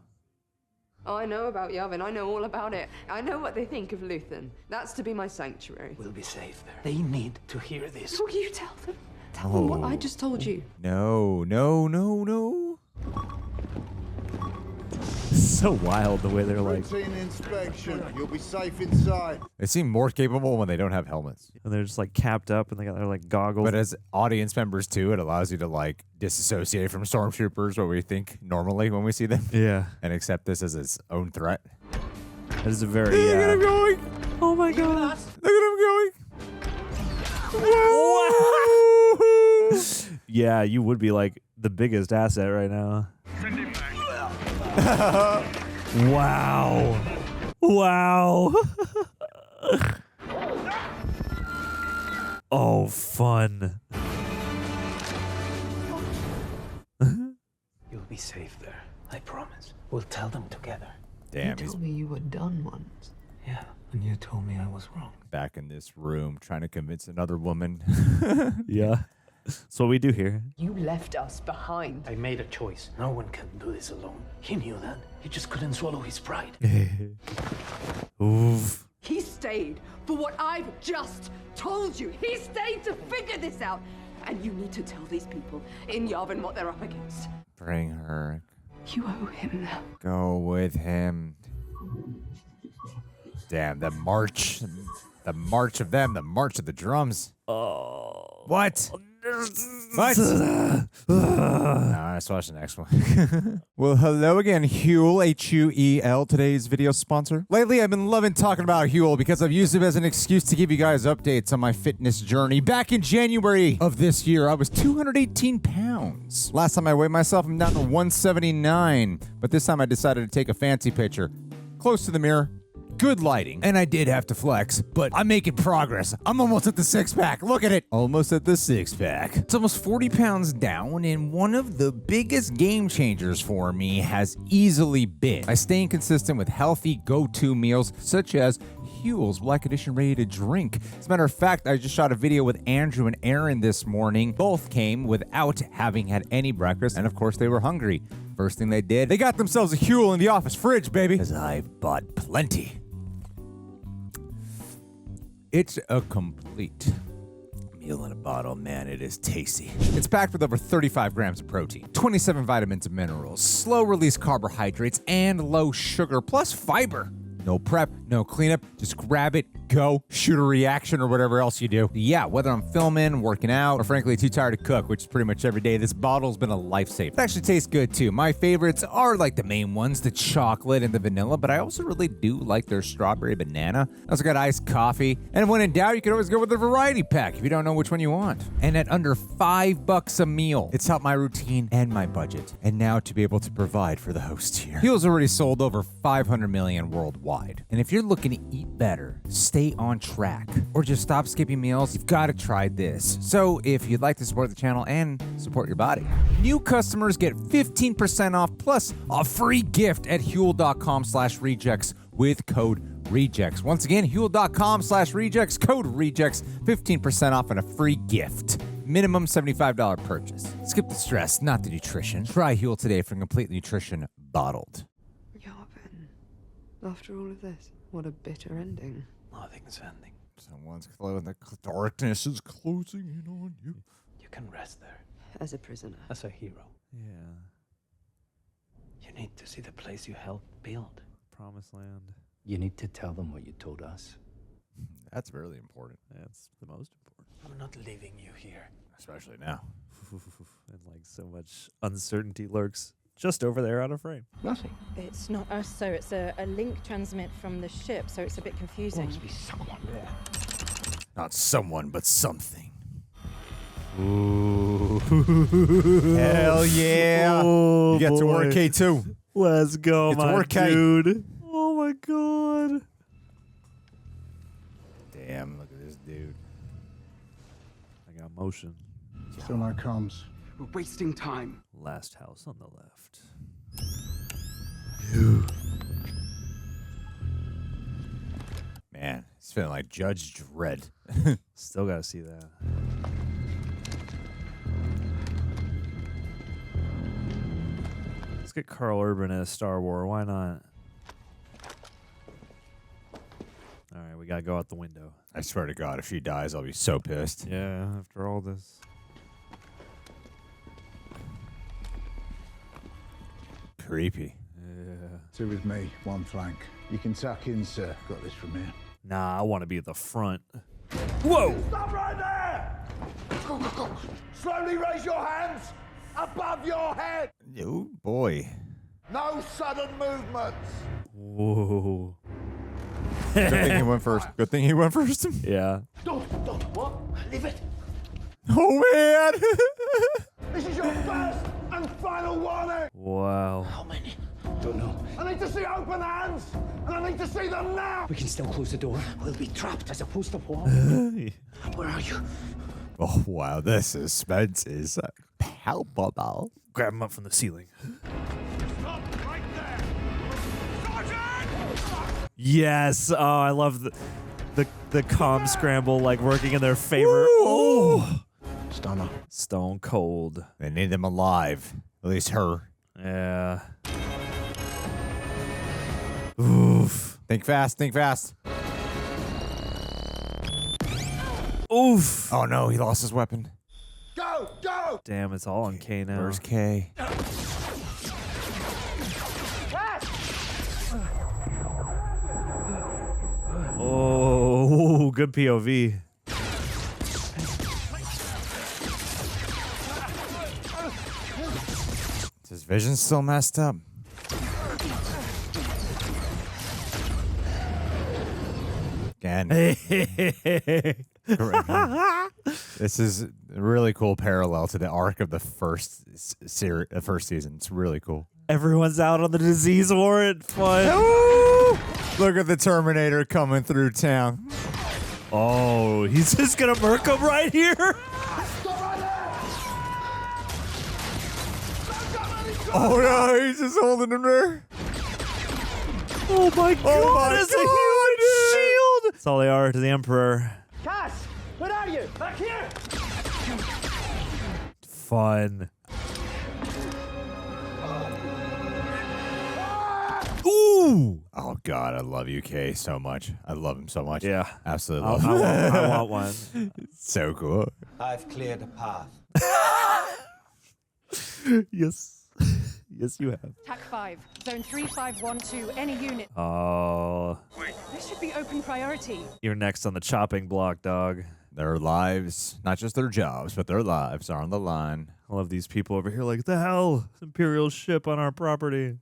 I know about Yavin. I know all about it. I know what they think of Luthen. That's to be my sanctuary. We'll be safe there. They need to hear this. Will you tell them? Tell them what I just told you. No, no, no, no. So wild the way they're like. Routine inspection. You'll be safe inside. They seem more capable when they don't have helmets. And they're just like capped up and they got their like goggles. But as audience members too, it allows you to like disassociate from stormtroopers, what we think normally when we see them. Yeah. And accept this as its own threat. That is a very. Look at him going. Oh my god. Look at him going. Wow. Yeah, you would be like the biggest asset right now. Wow. Wow. Oh, fun. You'll be safe there. I promise. We'll tell them together. Damn, You he's told me you were done once. Yeah, and you told me I was wrong. back in this room trying to convince another woman. Yeah. That's what we do here. You left us behind. I made a choice. No one can do this alone. He knew that. He just couldn't swallow his pride. Oof. He stayed for what I've just told you. He stayed to figure this out. And you need to tell these people in Yavin what they're up against. Bring her. You owe him now. Go with him. Damn, the march. The march of them. The march of the drums. Oh. What? What? Nah, let's watch the next one. Well, hello again, HUEL, H-U-E-L, today's video sponsor. Lately, I've been loving talking about HUEL because I've used it as an excuse to give you guys updates on my fitness journey. Back in January of this year, I was 218 pounds. Last time I weighed myself, I'm down to 179. But this time I decided to take a fancy picture. Close to the mirror. Good lighting. And I did have to flex, but I'm making progress. I'm almost at the six-pack. Look at it. Almost at the six-pack. It's almost 40 pounds down, and one of the biggest game changers for me has easily been by staying consistent with healthy go-to meals, such as HUEL's Black Edition Ready to Drink. As a matter of fact, I just shot a video with Andrew and Aaron this morning. Both came without having had any breakfast, and of course they were hungry. First thing they did, they got themselves a HUEL in the office fridge, baby. Because I've bought plenty. It's a complete meal in a bottle, man. It is tasty. It's packed with over 35 grams of protein, 27 vitamins and minerals, slow-release carbohydrates, and low sugar, plus fiber. No prep, no cleanup, just grab it, go, shoot a reaction or whatever else you do. Yeah, whether I'm filming, working out, or frankly too tired to cook, which is pretty much every day, this bottle's been a lifesaver. It actually tastes good too. My favorites are like the main ones, the chocolate and the vanilla, but I also really do like their strawberry banana. I also got iced coffee. And when in doubt, you can always go with the variety pack if you don't know which one you want. And at under $5 a meal, it's helped my routine and my budget. And now to be able to provide for the host here. HUEL's already sold over 500 million worldwide. And if you're looking to eat better, stay on track, or just stop skipping meals, you've got to try this. So if you'd like to support the channel and support your body, new customers get 15% off plus a free gift at HUEL.com/rejects with code REJECTS. Once again, HUEL.com/rejects, code REJECTS, 15% off and a free gift. Minimum $75 purchase. Skip the stress, not the nutrition. Try HUEL today for complete nutrition bottled. After all of this, what a bitter ending. Nothing's ending. Someone's closing. The darkness is closing in on you. You can rest there. As a prisoner. As a hero. Yeah. You need to see the place you helped build. Promised land. You need to tell them what you told us. That's really important. That's the most important. I'm not leaving you here. Especially now. And like so much uncertainty lurks just over there out of frame. Nothing. It's not us, so it's a link transmit from the ship, so it's a bit confusing. There must be someone there. Not someone, but something. Ooh. Hell yeah. Oh, you get to work, boy. K2. Let's go, Get to my work, K. dude. Oh my god. Damn, look at this dude. I got motion. Still no comms. We're wasting time. Last house on the left. Man, it's feeling like Judge Dredd. Still gotta see that. Let's get Carl Urban as Star Wars. Why not? All right, we gotta go out the window. I swear to God, if she dies, I'll be so pissed. Yeah, after all this. creepy. Yeah. Two with me, one flank. You can tuck in, sir. Got this from here. Nah, I want to be at the front. Whoa! Stop right there! Go, go, go. Slowly raise your hands above your head. Oh, boy. No sudden movements. Whoa. Good thing he went first. Good thing he went first. Yeah. Don't, what? Leave it. Oh, man. This is your first and final warning. Wow. How many? Don't know. I need to see open hands, and I need to see them now. We can still close the door. We'll be trapped as opposed to what? Where are you? Oh, wow. The suspense is palpable. Grab him up from the ceiling. Stop right there. Sergeant! Yes. Oh, I love the comm scramble, like working in their favor. Ooh. Oh. Stunner. Stone cold. They need them alive. At least her. Yeah. Oof. Think fast. Think fast. Oof. Oh, no. He lost his weapon. Go, go! Damn, it's all on K now. Where's K? Oh, good POV. Is his vision still messed up? Again. This is a really cool parallel to the arc of the first season. It's really cool. Everyone's out on the disease warrant. Fun. Look at the Terminator coming through town. Oh, he's just gonna murk him right here. Oh no, he's just holding him there. Oh my god, Oh my it's God, a huge shield. That's all they are to the Emperor. Cass, where are you? Back here! Fun. Ooh! Oh god, I love you, Kay, so much. I love him so much. Yeah. Absolutely I love him. I want one. It's so cool. I've cleared a path. Yes. Yes, you have. TAC 5, zone 3512, any unit. Oh. This should be open priority. You're next on the chopping block, dog. Their lives, not just their jobs, but their lives are on the line. I love these people over here like, the hell? Imperial ship on our property.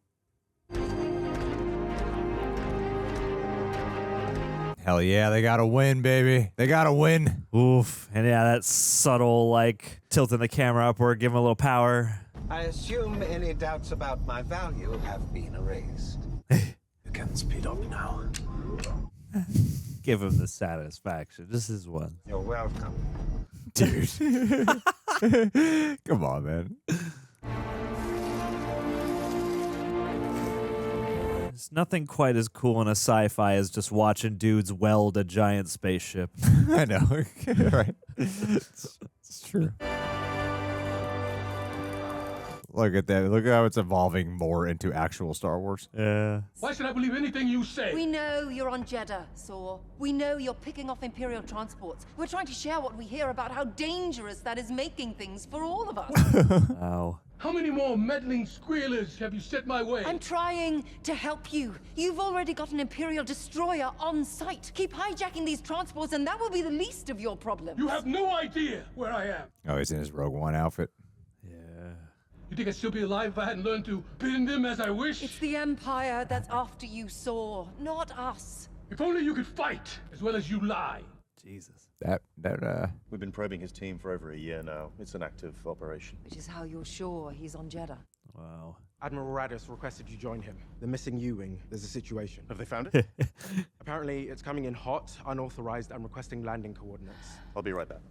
Hell yeah, they gotta win, baby. They gotta win. Oof. And yeah, that subtle, like, tilting the camera upward, give him a little power. I assume any doubts about my value have been erased. You can speed up now. Give him the satisfaction. This is one. You're welcome. Dude. Come on, man. There's nothing quite as cool in a sci-fi as just watching dudes weld a giant spaceship. I know. Right. It's true. Look at that. Look at how it's evolving more into actual Star Wars. Yeah. Why should I believe anything you say? We know you're on Jeddah, Saw. We know you're picking off Imperial transports. We're trying to share what we hear about how dangerous that is making things for all of us. Wow. How many more meddling squealers have you set my way? I'm trying to help you. You've already got an Imperial destroyer on site. Keep hijacking these transports and that will be the least of your problems. You have no idea where I am. Oh, he's in his Rogue One outfit. You think I'd still be alive if I hadn't learned to bend them as I wish? It's the Empire that's after you, Saw, not us. If only you could fight as well as you lie. Jesus. We've been probing his team for over a year now. It's an active operation. Which is how you're sure he's on Jeddah. Wow. Admiral Radis requested you join him. The missing U-wing. There's a situation. Have they found it? Apparently, it's coming in hot, unauthorized, and requesting landing coordinates. I'll be right back.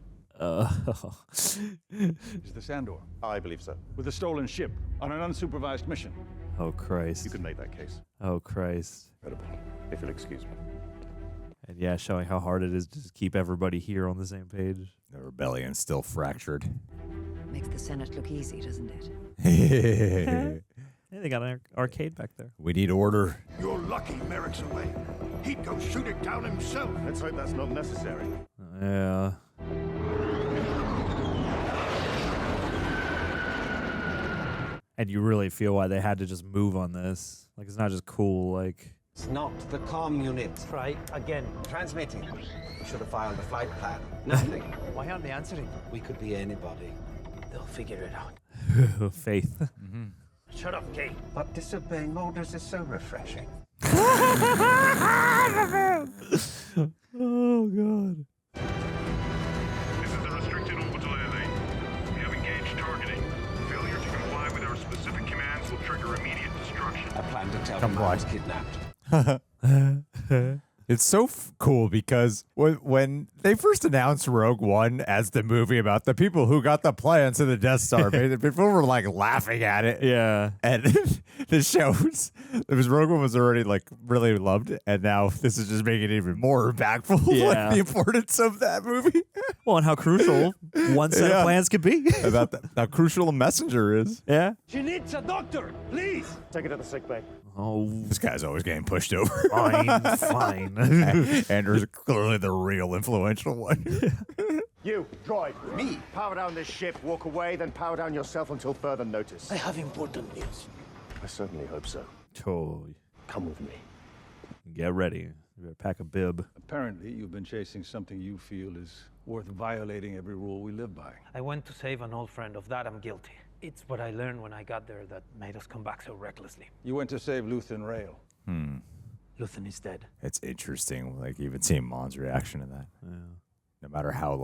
Is this Andor? I believe so. With a stolen ship on an unsupervised mission. Oh, Christ. You can make that case. Oh, Christ. Incredible. If you'll excuse me. And yeah, showing how hard it is to just keep everybody here on the same page. The rebellion's still fractured. Makes the Senate look easy, doesn't it? Hey, they got an arcade back there. We need order. You're lucky Merrick's away. He'd go shoot it down himself. Let's hope that's not necessary. And you really feel why they had to just move on this. Like, it's not just cool, like... It's not the comm unit. Try again. Transmitting. We should have filed a flight plan. Nothing. Why aren't they answering? We could be anybody. They'll figure it out. Faith. Mm-hmm. Shut up, Kate. But disobeying orders is so refreshing. Oh, God. This is the restricted orbital air lane. We have engaged targeting. Failure to comply with our specific commands will trigger immediate destruction. I plan to tell them I was kidnapped. It's so cool because when they first announced Rogue One as the movie about the people who got the plans to the Death Star, people were like laughing at it. Yeah. And the shows, Rogue One was already like really loved, and now this is just making it even more impactful. Yeah. Like the importance of that movie. Well, and how crucial one set of plans could be. About how crucial a messenger is. Yeah. She needs a doctor, please. Take it to the sick bay. Oh, this guy's always getting pushed over. Fine. Andor's clearly the real influential one. You, droid. Me. Power down this ship, walk away, then power down yourself until further notice. I have important news. I certainly hope so. Totally. Come with me. Get ready. You better pack a bib. Apparently, you've been chasing something you feel is worth violating every rule we live by. I went to save an old friend. Of that, I'm guilty. It's what I learned when I got there that made us come back so recklessly. You went to save Luthen Rail. Luthen is dead. It's interesting, like even seeing Mon's reaction to that. Yeah. No matter how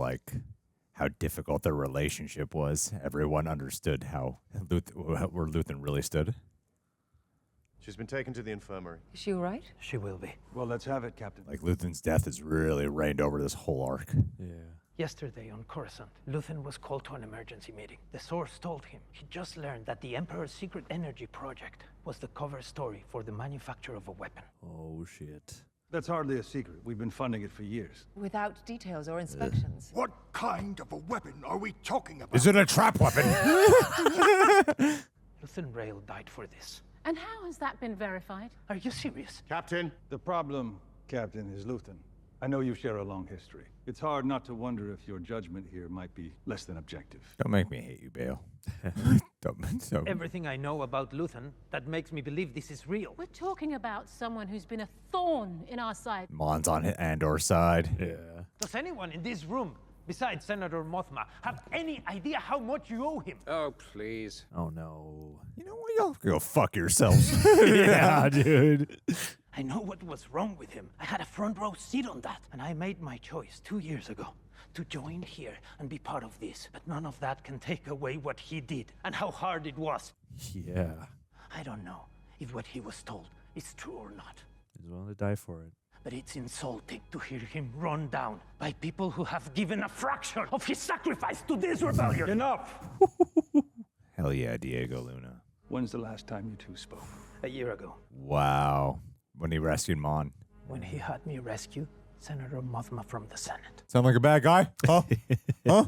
difficult their relationship was, everyone understood where Luthen really stood. She's been taken to the infirmary. Is she all right? She will be. Well, let's have it, Captain. Like Luthen's death has really reigned over this whole arc. Yeah. Yesterday on Coruscant, Luthen was called to an emergency meeting. The source told him he just learned that the Emperor's secret energy project was the cover story for the manufacture of a weapon. Oh, shit. That's hardly a secret. We've been funding it for years. Without details or inspections. What kind of a weapon are we talking about? Is it a trap weapon? Luthen Rail died for this. And how has that been verified? Are you serious? Captain. The problem, Captain, is Luthen. I know you share a long history. It's hard not to wonder if your judgment here might be less than objective. Don't make me hate you, Bail. Don't. Everything I know about Luthen, that makes me believe this is real. We're talking about someone who's been a thorn in our side. Mon's on Andor's side. Yeah. Does anyone in this room, besides Senator Mothma, have any idea how much you owe him? Oh, please. Oh, no. You know what? Y'all go fuck yourselves. Yeah, dude. I know what was wrong with him. I had a front row seat on that. And I made my choice 2 years ago to join here and be part of this. But none of that can take away what he did and how hard it was. Yeah. I don't know if what he was told is true or not. He's willing to die for it. But it's insulting to hear him run down by people who have given a fraction of his sacrifice to this rebellion. Enough! Hell yeah, Diego Luna. When's the last time you two spoke? A year ago. Wow. When he rescued Mon. When he had me rescue Senator Mothma from the Senate. Sound like a bad guy? Huh? Huh?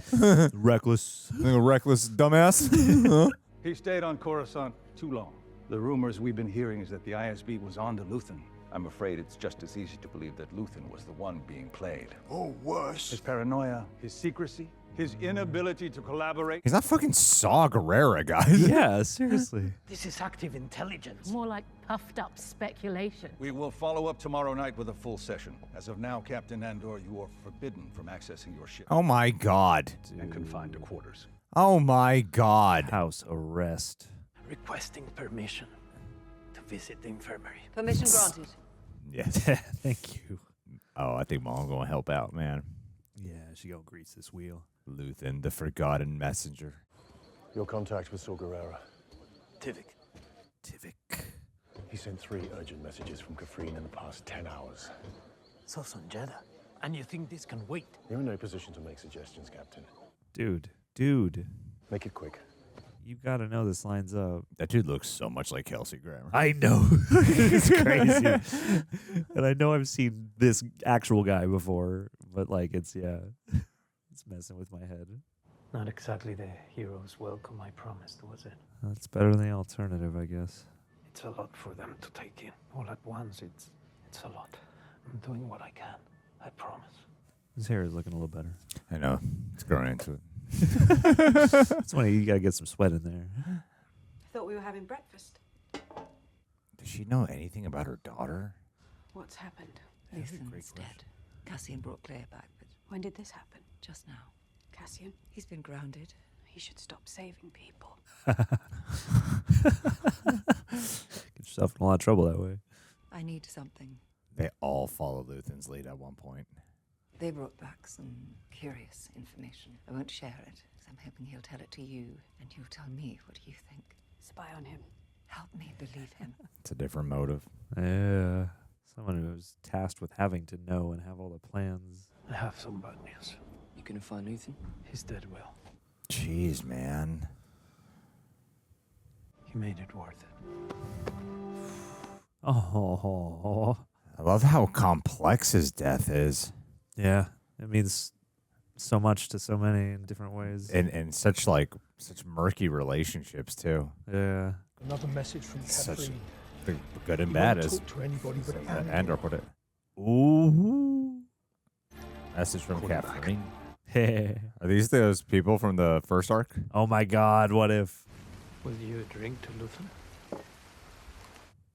Reckless. Like a reckless dumbass? Huh? He stayed on Coruscant too long. The rumors we've been hearing is that the ISB was on to Luthen. I'm afraid it's just as easy to believe that Luthen was the one being played. Or worse. His paranoia, his secrecy, his inability to collaborate. He's not fucking Saw Gerrera, guys. Yeah, seriously. This is active intelligence. More like puffed up speculation. We will follow up tomorrow night with a full session. As of now, Captain Andor, you are forbidden from accessing your ship. Oh my god. And confined to quarters. Oh my god. House arrest. Requesting permission to visit the infirmary. Permission granted. Yes. Thank you. Oh, I think Mom's gonna help out, man. Yeah, she gonna grease this wheel. Luthen, the forgotten messenger. Your contact with Saw Gerrera. Tivik. He sent 3 urgent messages from Kafrene in the past 10 hours. So's on Jeddah. And you think this can wait? You're in no position to make suggestions, Captain. Dude. Make it quick. You gotta know this lines up. That dude looks so much like Kelsey Grammer. I know. It's crazy. And I know I've seen this actual guy before, but like it's messing with my head. Not exactly the hero's welcome I promised, was it? That's better than the alternative, I guess. It's a lot for them to take in. All at once, it's a lot. I'm doing what I can. I promise. His hair is looking a little better. I know. It's growing into it. That's why you gotta get some sweat in there. Thought we were having breakfast. Does she know anything about her daughter? What's happened? Luthen's dead. Cassian brought Kleya back, but When did this happen? just now. Cassian? He's been grounded. He should stop saving people. Get yourself in a lot of trouble that way. I need something. They all follow Luthen's lead at one point. They brought back some curious information. I won't share it, because I'm hoping he'll tell it to you, and you'll tell me what you think. Spy on him. Help me believe him. It's a different motive. Yeah. Someone who's tasked with having to know and have all the plans. I have some bad news. You gonna find Luthen? He's dead, Will. Jeez, man. He made it worth it. Oh. I love how complex his death is. Yeah. It means so much to so many in different ways. And such murky relationships too. Yeah. Another message from Such Catherine. the good and He bad won't is. talk to anybody but Andor put it. Ooh. Message from Catherine. Hey. Are these those people from the first arc? Oh my God! What if? Will you drink to Luthen?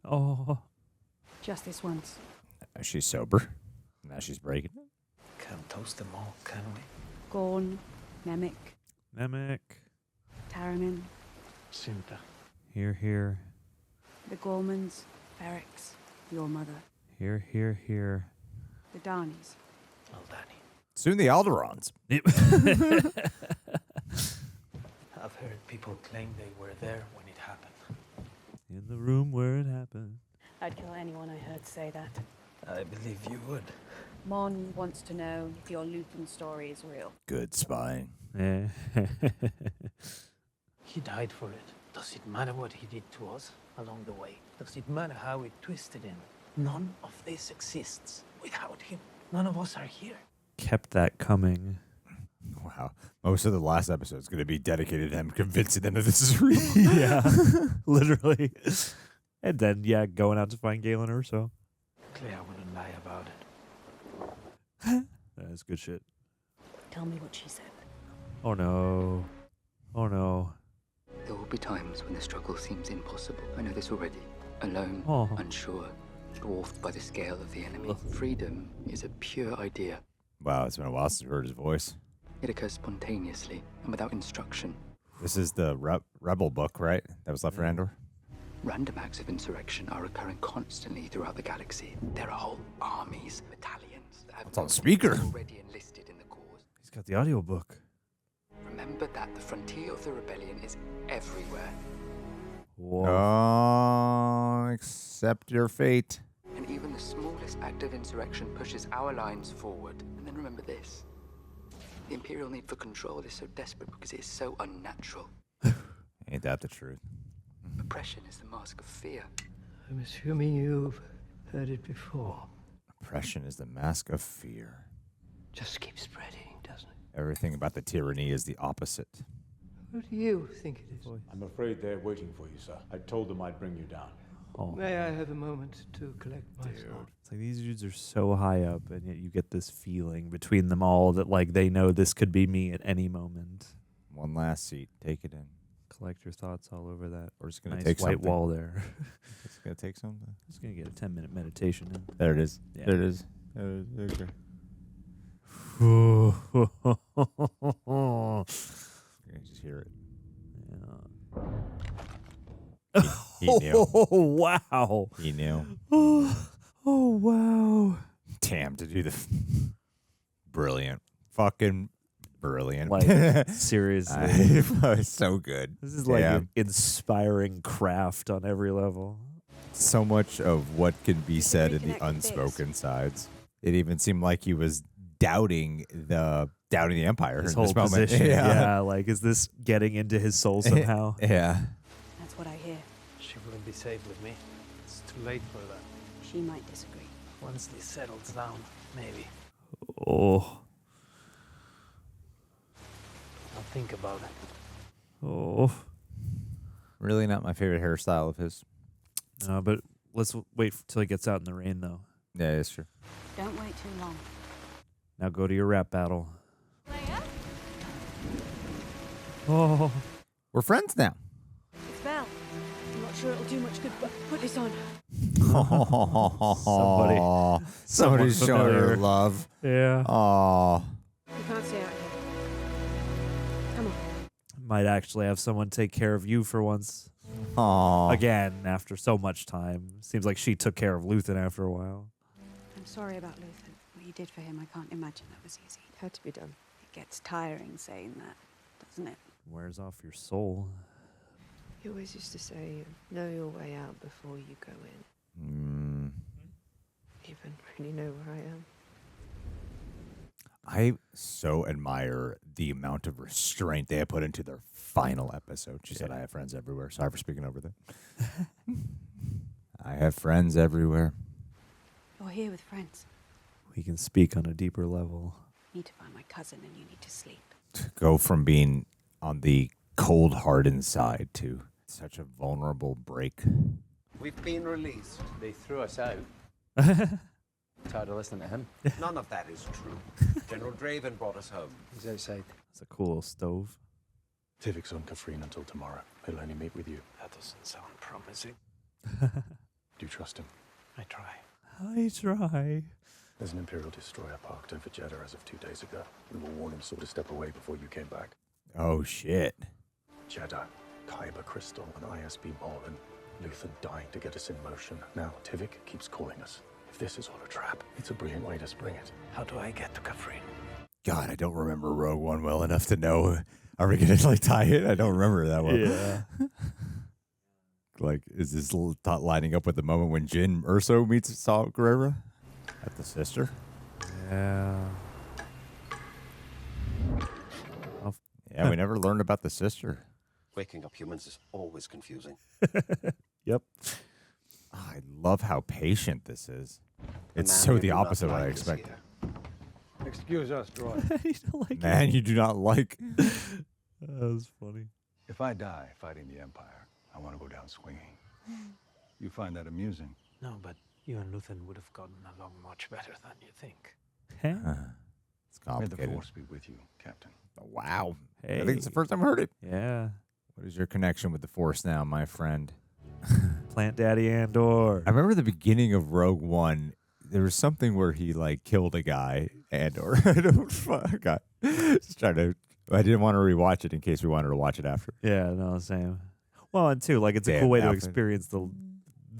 Oh. Just this once. She's sober. Now she's breaking it. Can't toast them all, can we? Gorn, Nemik, Nemik. Taramin, Cinta. Here. the Gormans, Ferrex, your mother, Here. the Darnies. Aldani. Soon the Alderons. I've heard people claim they were there when it happened. In the room where it happened. I'd kill anyone I heard say that. I believe you would. Mon wants to know if your Luthen story is real. Good spying. Yeah. He died for it. Does it matter what he did to us along the way? Does it matter how it twisted him? None of this exists without him. None of us are here. Kept that coming. Wow. Most of the last episode is going to be dedicated to him convincing them that this is real. Yeah. Literally. And then, going out to find Galen Erso. Kleya wouldn't lie about it. That's good shit. Tell me what she said. Oh no. There will be times when the struggle seems impossible. I know this already. Alone, unsure, dwarfed by the scale of the enemy. Freedom is a pure idea. Wow, it's been a while since we heard his voice. It occurs spontaneously and without instruction. This is the Rebel book, right? That was left for Andor? Random acts of insurrection are occurring constantly throughout the galaxy. There are whole armies, battalions that have It's on speaker. already enlisted in the cause. He's got the audiobook. Remember that the frontier of the rebellion is everywhere. Whoa. Oh, accept your fate. And even the smallest act of insurrection pushes our lines forward. And then remember this. The Imperial need for control is so desperate because it is so unnatural. Ain't that the truth? Oppression is the mask of fear. I'm assuming you've heard it before. Oppression is the mask of fear. Just keeps spreading, doesn't it? Everything about the tyranny is the opposite. What do you think it is? I'm afraid they're waiting for you, sir. I told them I'd bring you down. Oh. May I have a moment to collect my thoughts? It's like these dudes are so high up, and yet you get this feeling between them all that they know this could be me at any moment. One last seat. Take it in. Collect your thoughts all over that. We're just gonna nice take white something. wall there. It's gonna take something. Just gonna get a 10-minute meditation in. There it is. Yeah. There it is. There it is. Okay. You can just hear it. Yeah. He knew. Oh wow. He knew. Oh wow. Damn, to do the brilliant, fucking brilliant. Seriously, it's so good. This is Damn. inspiring craft on every level. So much of what can be said in the unspoken sides. It even seemed like he was doubting the Empire His in whole this moment. position. Yeah, is this getting into his soul somehow? Yeah. That's what I hear. She wouldn't be safe with me. It's too late for that. She might disagree. Once this settles down, maybe. Oh. I'll think about it. Oh. Really not my favorite hairstyle of his. No, but let's wait till he gets out in the rain, though. Yeah, it's true. Don't wait too long. Now go to your rap battle. Oh. We're friends now. It's Val. sure it'll do much good, but put this on. Somebody's showing her love. Yeah. Aw. You can't stay out here. Come on. Might actually have someone take care of you for once. Aw. Again, after so much time. Seems like she took care of Luthen after a while. I'm sorry about Luthen. What you did for him, I can't imagine that was easy. It had to be done. It gets tiring saying that, doesn't it? Wears off your soul. You always used to say, know your way out before you go in. Even really know where I am. I so admire the amount of restraint they have put into their final episode. She said, I have friends everywhere. Sorry for speaking over there. I have friends everywhere. You're here with friends. We can speak on a deeper level. You need to find my cousin and you need to sleep. To go from being on the cold, hardened side to such a vulnerable break. We've been released. They threw us out. Tired of listening to him. None of that is true. General Draven brought us home. He's outside. It's a cool little stove. Tivik's on Kafrene until tomorrow. He'll only meet with you. That doesn't sound promising. Do you trust him? I try. I try. There's an Imperial destroyer parked over Jeddah as of 2 days ago. We will warn him so to step away before you came back. Oh, shit. Jeddah, Kyber Crystal, and ISB Marlin. Luthen dying to get us in motion. Now, Tivik keeps calling us. If this is all a trap, it's a brilliant way to spring it. How do I get to Kafrene? God, I don't remember Rogue One well enough to know. Are we going to like tie it? I don't remember it that well. Yeah. Like, is this thought lining up with the moment when Galen Erso meets Saw Gerrera? At the sister? Yeah. Yeah, we never learned about the sister. Waking up humans is always confusing. Yep. I love how patient this is. It's man so you the do not opposite of what I like is expected. here. Excuse us, droid. You don't like Man, you do not like. That was funny. If I die fighting the Empire, I want to go down swinging. You find that amusing? No, but you and Luthen would have gotten along much better than you think. It's May the complicated. Force be with you, Captain. Wow. Hey. I think it's the first time I heard it. Yeah. What is your connection with the Force now, my friend? Plant Daddy Andor. I remember the beginning of Rogue One. There was something where he like killed a guy, Andor. I don't fuck. Just trying to. I didn't want to rewatch it in case we wanted to watch it after. Yeah, no, same. Well, and too, like it's a Damn, cool way to Alfred. experience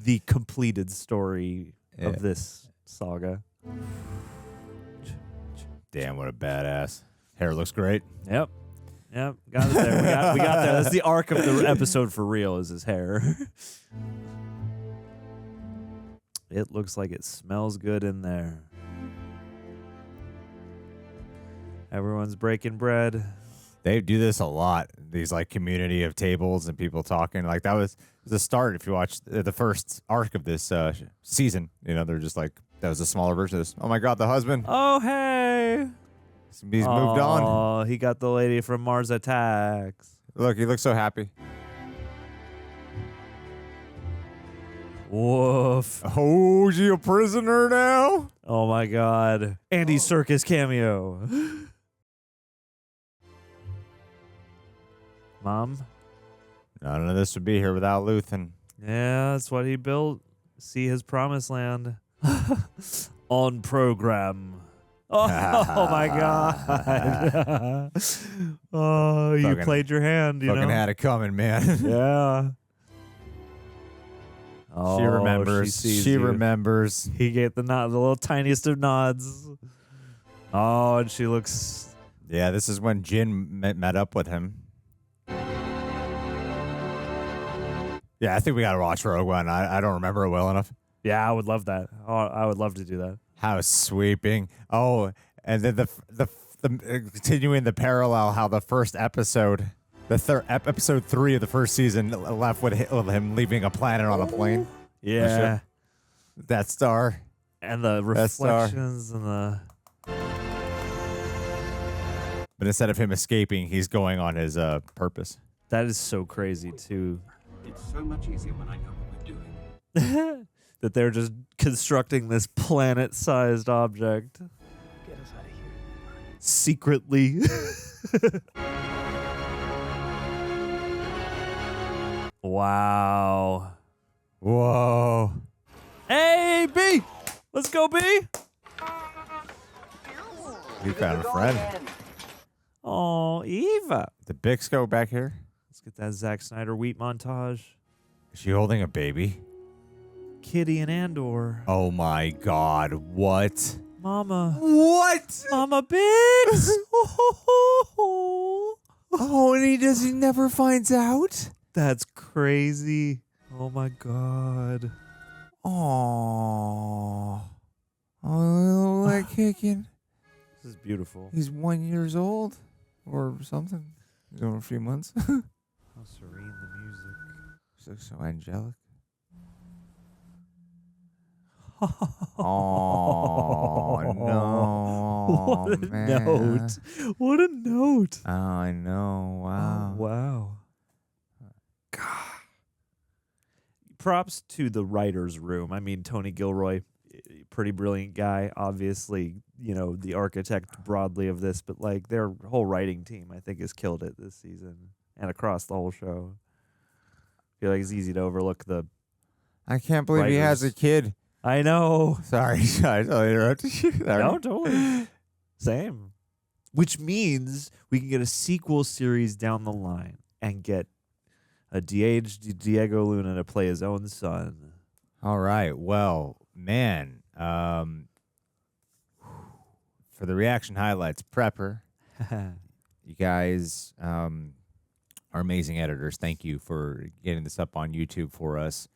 the completed story Yeah. of this saga. Damn, what a badass. Hair looks great. Yep. Yep. Got it there. We got there. That's the arc of the episode for real, is his hair. It looks like it smells good in there. Everyone's breaking bread. They do this a lot. These like community of tables and people talking. Like that was the start. If you watch the first arc of this season, you know they're just like that was a smaller version of this. Oh my God, the husband. Oh hey. He's moved on. Oh, he got the lady from Mars Attacks. Look, he looks so happy. Woof. Oh, is he a prisoner now? Oh my God. Andy Serkis cameo. Mom? None of this would be here without Luthen. Yeah, that's what he built. See his promised land. On program. Oh, my God. Oh, you Fucking- played your hand, you Fucking know? had it coming, man. Yeah. Oh, She remembers. She, sees She you. remembers. He gave the nod, the little tiniest of nods. Oh, and she looks. Yeah, this is when Jin met up with him. Yeah, I think we got to watch Rogue One. I don't remember it well enough. Yeah, I would love that. Oh, I would love to do that. How sweeping. Oh, and then the continuing the parallel, how the first episode, episode 3 of the first season left with him leaving a planet on a plane. Yeah. That star. And the That star. reflections and the. But instead of him escaping, he's going on his purpose. That is so crazy, too. It's so much easier when I know what we're doing. That they're just constructing this planet-sized object. Get us out of here. Secretly. Wow. Whoa. Hey, B! Let's go, B! We found a friend. Oh, Eva. Did Bix go back here? Let's get that Zack Snyder wheat montage. Is she holding a baby? Kitty and Andor. Oh my God. What? Mama. What? Mama Bix! Oh, and he never finds out? That's crazy. Oh my God. Oh, little leg kicking. This is beautiful. He's 1 year old or something. He's over a few months. How serene the music. She looks so angelic. Oh, no. What a man. note. What a note. Oh, I know. Wow. Oh, wow. God. Props to the writer's room. I mean, Tony Gilroy, pretty brilliant guy. Obviously, the architect broadly of this, but like their whole writing team, I think, has killed it this season and across the whole show. I feel like it's easy to overlook the. I can't believe he has a kid. I know. Sorry, I interrupted you. No, totally. Same. Which means we can get a sequel series down the line and get a de-aged Diego Luna to play his own son. All right. Well, man. For the reaction highlights, Prepper. You guys are amazing editors. Thank you for getting this up on YouTube for us.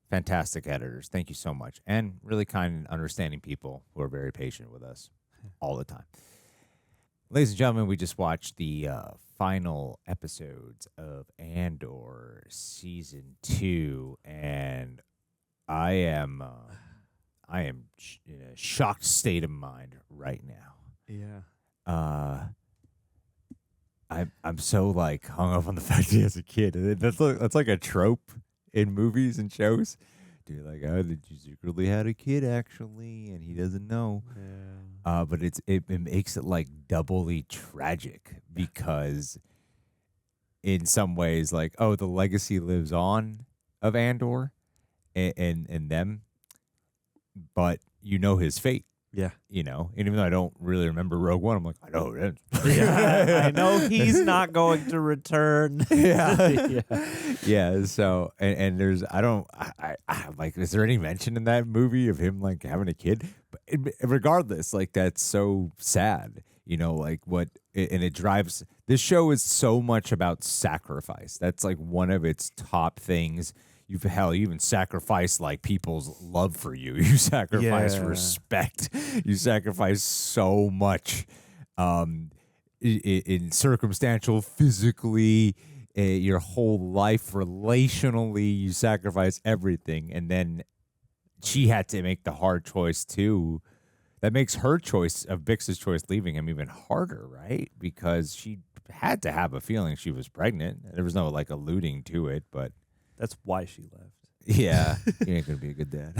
Fantastic editors. Thank you so much. And really kind and understanding people who are very patient with us all the time. Ladies and gentlemen, we just watched the final episodes of Andor Season 2, and I am in a shocked state of mind right now. Yeah. I'm so like hung up on the fact he has a kid. That's like a trope in movies and shows. Dude, like, oh, did you secretly had a kid actually, and he doesn't know. Yeah. But it makes it like doubly tragic because in some ways, like, oh, the legacy lives on of Andor and them, but his fate. Yeah. And even though I don't really remember Rogue One, I'm like, I know who it is. Yeah, I know he's not going to return. Yeah. Yeah. So, and there's, I like, is there any mention in that movie of him like having a kid? But regardless, like, that's so sad, like what, and it drives, this show is so much about sacrifice. That's like one of its top things. You even sacrifice like people's love for you. You sacrifice respect. You sacrifice so much in circumstantial, physically, your whole life, relationally. You sacrifice everything, and then she had to make the hard choice too. That makes her choice of Bix's choice leaving him even harder, right? Because she had to have a feeling she was pregnant. There was no like alluding to it, but. That's why she left. Yeah. You ain't going to be a good dad.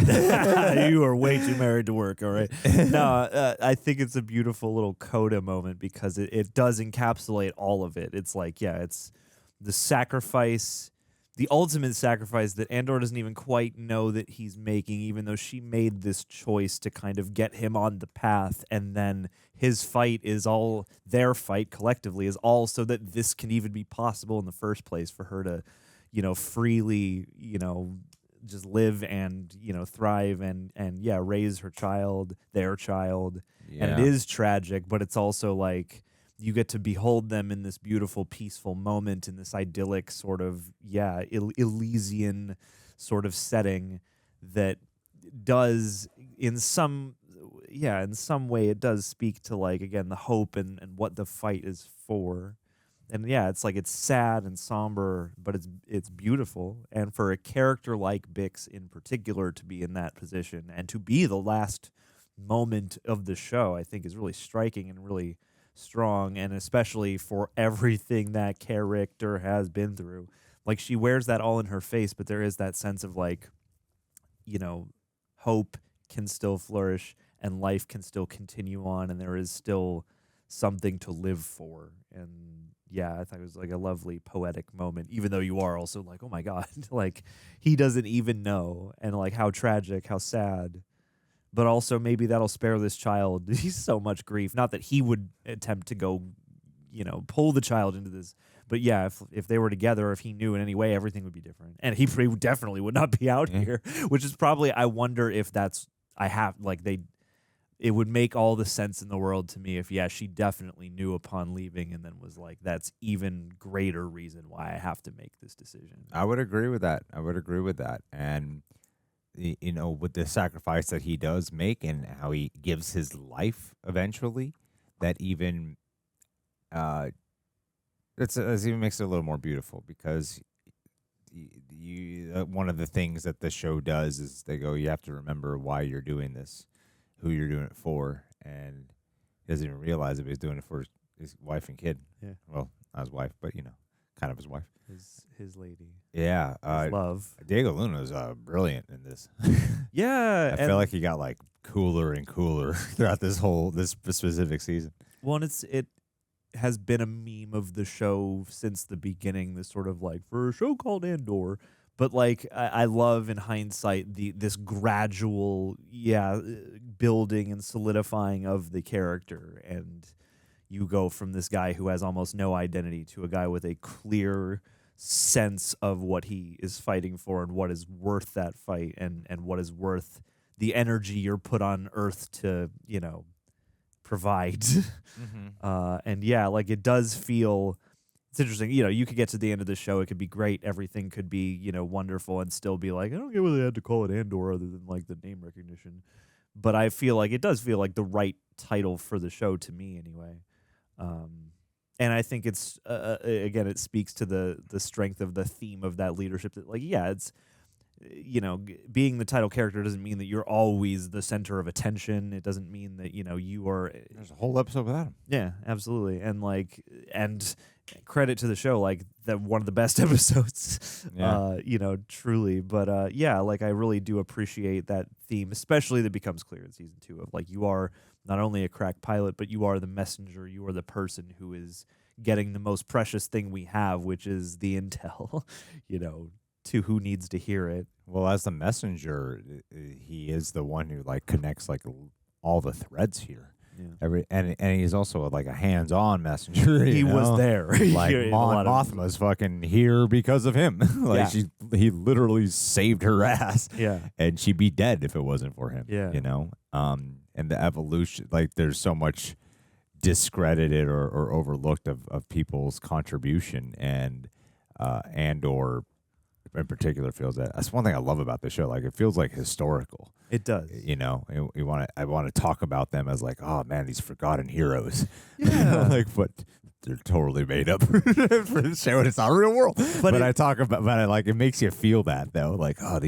You are way too married to work, all right? No, I think it's a beautiful little coda moment because it does encapsulate all of it. It's like, yeah, it's the sacrifice, the ultimate sacrifice that Andor doesn't even quite know that he's making, even though she made this choice to kind of get him on the path. And then his fight is all, their fight collectively is all so that this can even be possible in the first place for her to, freely, just live and, thrive and raise her child, their child. Yeah. And it is tragic, but it's also like you get to behold them in this beautiful, peaceful moment in this idyllic sort of, Elysian sort of setting that does in some way it does speak to like, again, the hope and what the fight is for. And yeah, it's like it's sad and somber, but it's beautiful. And for a character like Bix in particular to be in that position and to be the last moment of the show, I think is really striking and really strong. And especially for everything that character has been through. Like she wears that all in her face, but there is that sense of like, hope can still flourish and life can still continue on. And there is still something to live for. And yeah, I thought it was like a lovely poetic moment, even though you are also like, oh my God, like he doesn't even know, and like how tragic, how sad. But also maybe that'll spare this child he's so much grief. Not that he would attempt to go, you know, pull the child into this. But yeah, if they were together, if he knew in any way, everything would be different. And he definitely would not be out here, which is probably, I wonder if that's, it would make all the sense in the world to me if, yeah, she definitely knew upon leaving and then was like, that's even greater reason why I have to make this decision. I would agree with that. And, you know, with the sacrifice that he does make and how he gives his life eventually, that even, it even makes it a little more beautiful, because one of the things that the show does is they go, you have to remember why you're doing this, who you're doing it for, and he doesn't even realize it, but he's doing it for his wife and kid. Yeah. Well, not his wife, but, you know, kind of his wife. His lady. Yeah. His love. Diego Luna's brilliant in this. Yeah. I feel like he got like cooler and cooler throughout this specific season. Well, and it has been a meme of the show since the beginning, this sort of like, for a show called Andor. But like, I love in hindsight this gradual, building and solidifying of the character. And you go from this guy who has almost no identity to a guy with a clear sense of what he is fighting for and what is worth that fight, and what is worth the energy you're put on Earth to, you know, provide. Mm-hmm. And yeah, like it does feel, it's interesting. You know, you could get to the end of the show, it could be great, everything could be, you know, wonderful, and still be like, I don't get why they had to call it Andor other than like the name recognition. But I feel like it does feel like the right title for the show to me anyway. And I think it's again, it speaks to the strength of the theme of that leadership. That, like, yeah, it's, you know, being the title character doesn't mean that you're always the center of attention. It doesn't mean that, you know, you are. There's a whole episode without him. Yeah, absolutely. And like, and credit to the show, like that one of the best episodes. Yeah. You know, truly. But yeah, like I really do appreciate that theme, especially that becomes clear in season 2 of like, you are not only a crack pilot, but you are the messenger. You are the person who is getting the most precious thing we have, which is the intel, you know, to who needs to hear it. Well, as the messenger, he is the one who like connects like all the threads here. Yeah. And he's also like a hands-on messenger. He was there. Like Mon Mothma's fucking here because of him. Like he literally saved her ass. Yeah. And she'd be dead if it wasn't for him. Yeah. You know? And the evolution, like there's so much discredited or overlooked of people's contribution, and Andor in particular feels that. That's one thing I love about the show. Like it feels like historical. It does. You know, I want to talk about them as like, oh man, these forgotten heroes. Yeah. Like, but they're totally made up for the show, and it's not real world. But I talk about, but like it makes you feel that though, like, oh,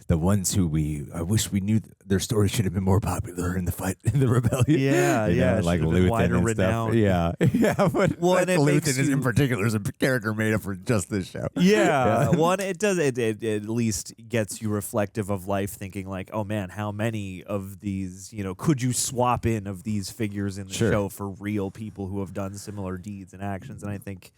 the ones who I wish we knew their story should have been more popular in the fight in the rebellion. Yeah, you know, like Luthen and stuff. Yeah, yeah. But well, and Luthen is in particular is a character made up for just this show. Yeah, one it does it at least gets you reflective of life, thinking like, oh man, how many of these, you know, could you swap in of these figures in the show for real people who have done similar deeds and actions? And I think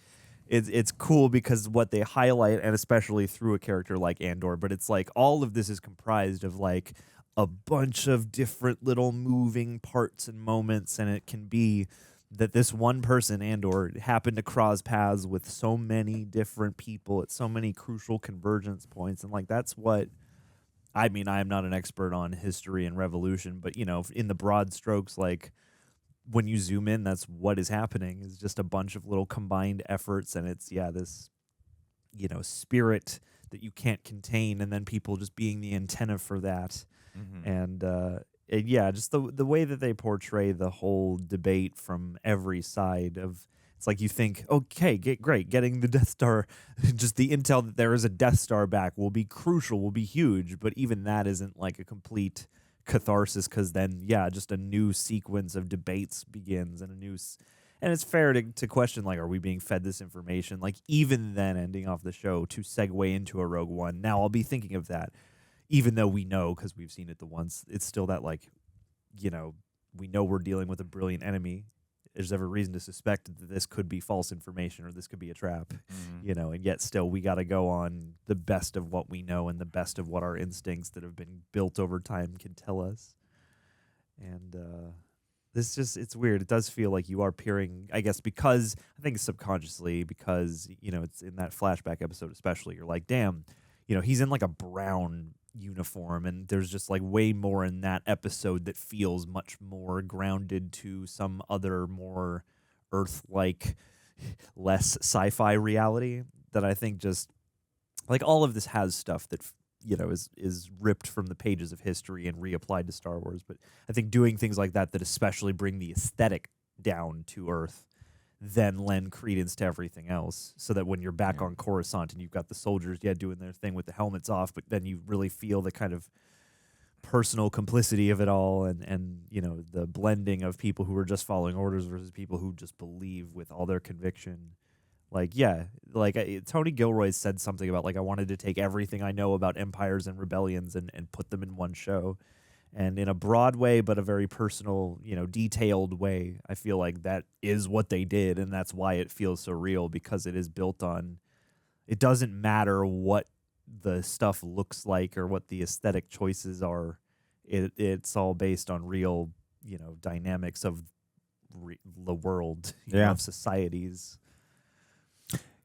it's cool because what they highlight, and especially through a character like Andor, but it's like all of this is comprised of like a bunch of different little moving parts and moments, and it can be that this one person, Andor, happened to cross paths with so many different people at so many crucial convergence points, and like that's what, I mean, I am not an expert on history and revolution, but you know, in the broad strokes, like when you zoom in, that's what is happening, is just a bunch of little combined efforts, and it's this, you know, spirit that you can't contain, and then people just being the antenna for that. Mm-hmm. And yeah, just the way that they portray the whole debate from every side of, it's like you think, okay, great, getting the Death Star, just the intel that there is a Death Star back will be crucial, will be huge, but even that isn't like a complete catharsis, because then just a new sequence of debates begins, and and it's fair to question, like, are we being fed this information? Like, even then, ending off the show to segue into a Rogue One, now I'll be thinking of that, even though we know, because we've seen it the once, it's still that, like, you know, we know we're dealing with a brilliant enemy, there's every reason to suspect that this could be false information or this could be a trap, Mm-hmm. you know, and yet still we got to go on the best of what we know and the best of what our instincts that have been built over time can tell us. And it's weird. It does feel like you are peering, I guess, because I think subconsciously, because, you know, it's in that flashback episode especially, you're like, damn, you know, he's in like a brown uniform, and there's just like way more in that episode that feels much more grounded to some other more Earth-like, less sci-fi reality that I think just like all of this has stuff that you know is ripped from the pages of history and reapplied to Star Wars. But I think doing things like that especially bring the aesthetic down to Earth then lend credence to everything else, so that when you're back on Coruscant and you've got the soldiers doing their thing with the helmets off, but then you really feel the kind of personal complicity of it all, and you know, the blending of people who are just following orders versus people who just believe with all their conviction. Like, yeah, like Tony Gilroy said something about, like, I wanted to take everything I know about empires and rebellions and put them in one show. And in a broad way, but a very personal, you know, detailed way, I feel like that is what they did, and that's why it feels so real, because it is built on, it doesn't matter what the stuff looks like or what the aesthetic choices are. It's all based on real, you know, dynamics of the world, you know, of societies.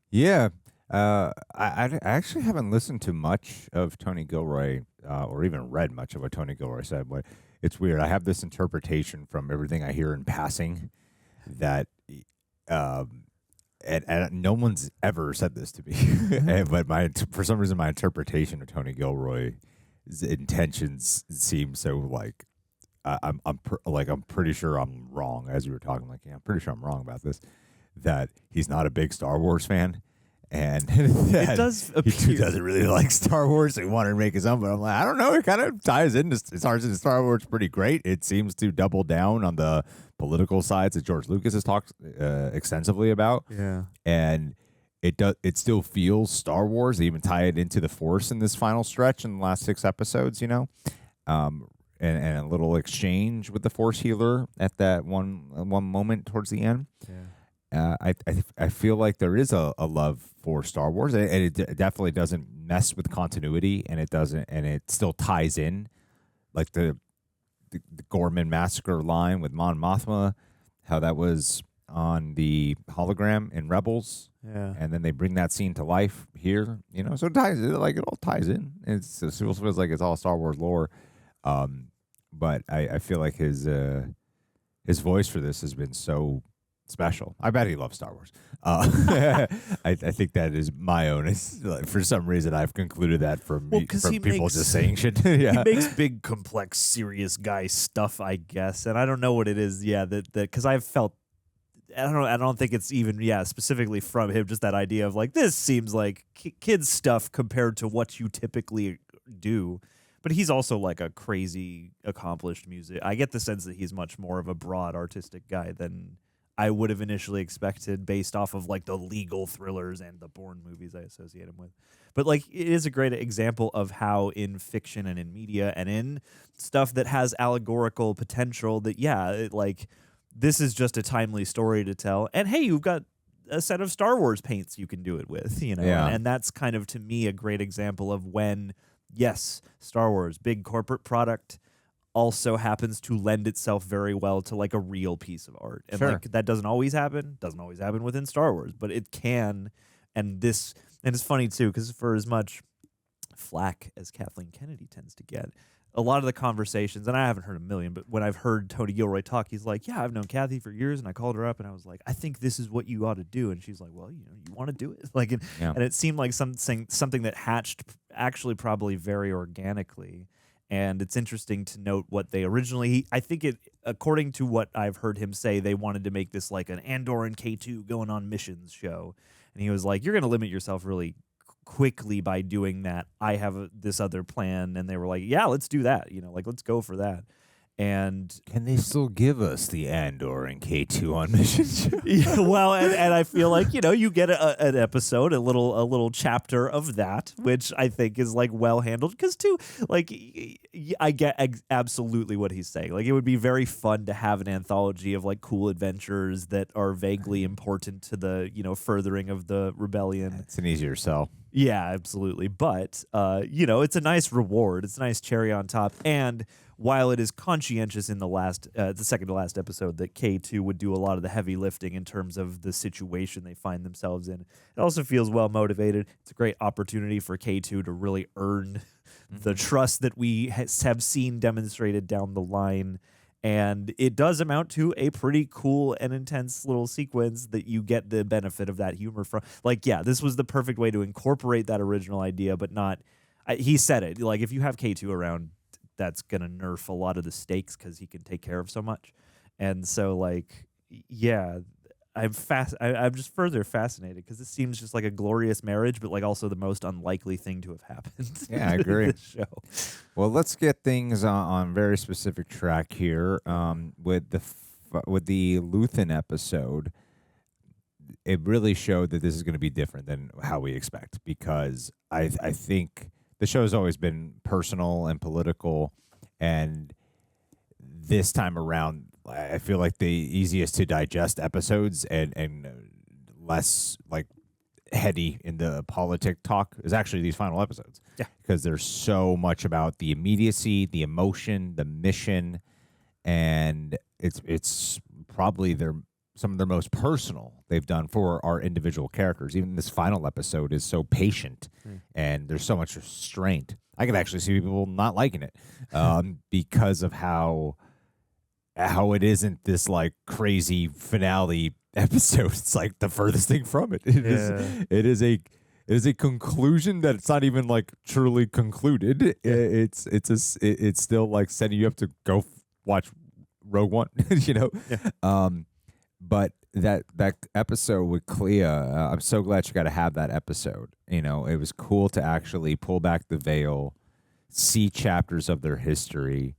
Yeah. I actually haven't listened to much of Tony Gilroy or even read much of what Tony Gilroy said, but it's weird. I have this interpretation from everything I hear in passing that and no one's ever said this to me, but for some reason my interpretation of Tony Gilroy's intentions seem so like I'm pretty sure I'm wrong, as you were talking, like, yeah, I'm pretty sure I'm wrong about this, that he's not a big Star Wars fan. And it does appear he doesn't really like Star Wars. He wanted to make his own, but I'm like, I don't know. It kind of ties into Star Wars pretty great. It seems to double down on the political sides that George Lucas has talked extensively about. Yeah, and it still feels Star Wars. They even tie it into the Force in this final stretch in the last 6 episodes. You know, and a little exchange with the Force healer at that one moment towards the end. Yeah. I feel like there is a love for Star Wars, and it definitely doesn't mess with continuity, and it still ties in, like the Gorman massacre line with Mon Mothma, how that was on the hologram in Rebels, and then they bring that scene to life here, you know, so it all ties in. It feels like it's all Star Wars lore, but I feel like his voice for this has been so special. I bet he loves Star Wars. I think that is my own. For some reason, I've concluded that from people just saying shit. Yeah. He makes big, complex, serious guy stuff, I guess, and I don't know what it is. Yeah, that because I've felt. I don't know. I don't think it's even specifically from him. Just that idea of like, this seems like kids stuff compared to what you typically do. But he's also like a crazy, accomplished music. I get the sense that he's much more of a broad artistic guy than I would have initially expected, based off of like the legal thrillers and the Bourne movies I associate him with. But like, it is a great example of how in fiction and in media and in stuff that has allegorical potential that, like, this is just a timely story to tell. And hey, you've got a set of Star Wars paints you can do it with, you know? Yeah. And that's kind of, to me, a great example of when, yes, Star Wars, big corporate product, also happens to lend itself very well to like a real piece of art. And like, that doesn't always happen within Star Wars, but it can. And it's funny too, because for as much flack as Kathleen Kennedy tends to get, a lot of the conversations, and I haven't heard a million, but when I've heard Tony Gilroy talk, he's like, yeah, I've known Kathy for years, and I called her up and I was like, I think this is what you ought to do. And she's like, well, you know, you want to do it? Like, and it seemed like something that hatched actually probably very organically. And it's interesting to note what they originally, I think it, according to what I've heard him say, they wanted to make this like an Andor and K2 going on missions show. And he was like, you're going to limit yourself really quickly by doing that. I have this other plan. And they were like, yeah, let's do that. You know, like, let's go for that. And can they still give us the Andor and K2 on missions? Yeah, well, and I feel like, you get an episode, a little chapter of that, which I think is like well handled. Because too, like, I get absolutely what he's saying. Like, it would be very fun to have an anthology of like cool adventures that are vaguely important to the furthering of the rebellion. It's an easier sell. Yeah, absolutely. But it's a nice reward. It's a nice cherry on top. And while it is conscientious in the second to last episode that K2 would do a lot of the heavy lifting in terms of the situation they find themselves in, it also feels well motivated. It's a great opportunity for K2 to really earn the trust that we have seen demonstrated down the line. And it does amount to a pretty cool and intense little sequence that you get the benefit of that humor from. Like, yeah, this was the perfect way to incorporate that original idea, but not. He said it. Like, if you have K2 around, that's going to nerf a lot of the stakes because he can take care of so much. And so, like, yeah, I'm just further fascinated because this seems just like a glorious marriage, but like also the most unlikely thing to have happened. Yeah, I agree. In this show. Well, let's get things on very specific track here. With the Luthen episode, it really showed that this is going to be different than how we expect, because I think the show has always been personal and political, and this time around, I feel like the easiest to digest episodes and less like heady in the politic talk is actually these final episodes. Yeah, because there's so much about the immediacy, the emotion, the mission, and it's probably some of their most personal they've done for our individual characters. Even this final episode is so patient, and there's so much restraint. I could actually see people not liking it because of how it isn't this like crazy finale episode. It's like the furthest thing from it. It is a conclusion that it's not even like truly concluded. It's still like setting you up to go watch Rogue One, But that episode with Kleya, I'm so glad you got to have that episode. It was cool to actually pull back the veil, see chapters of their history,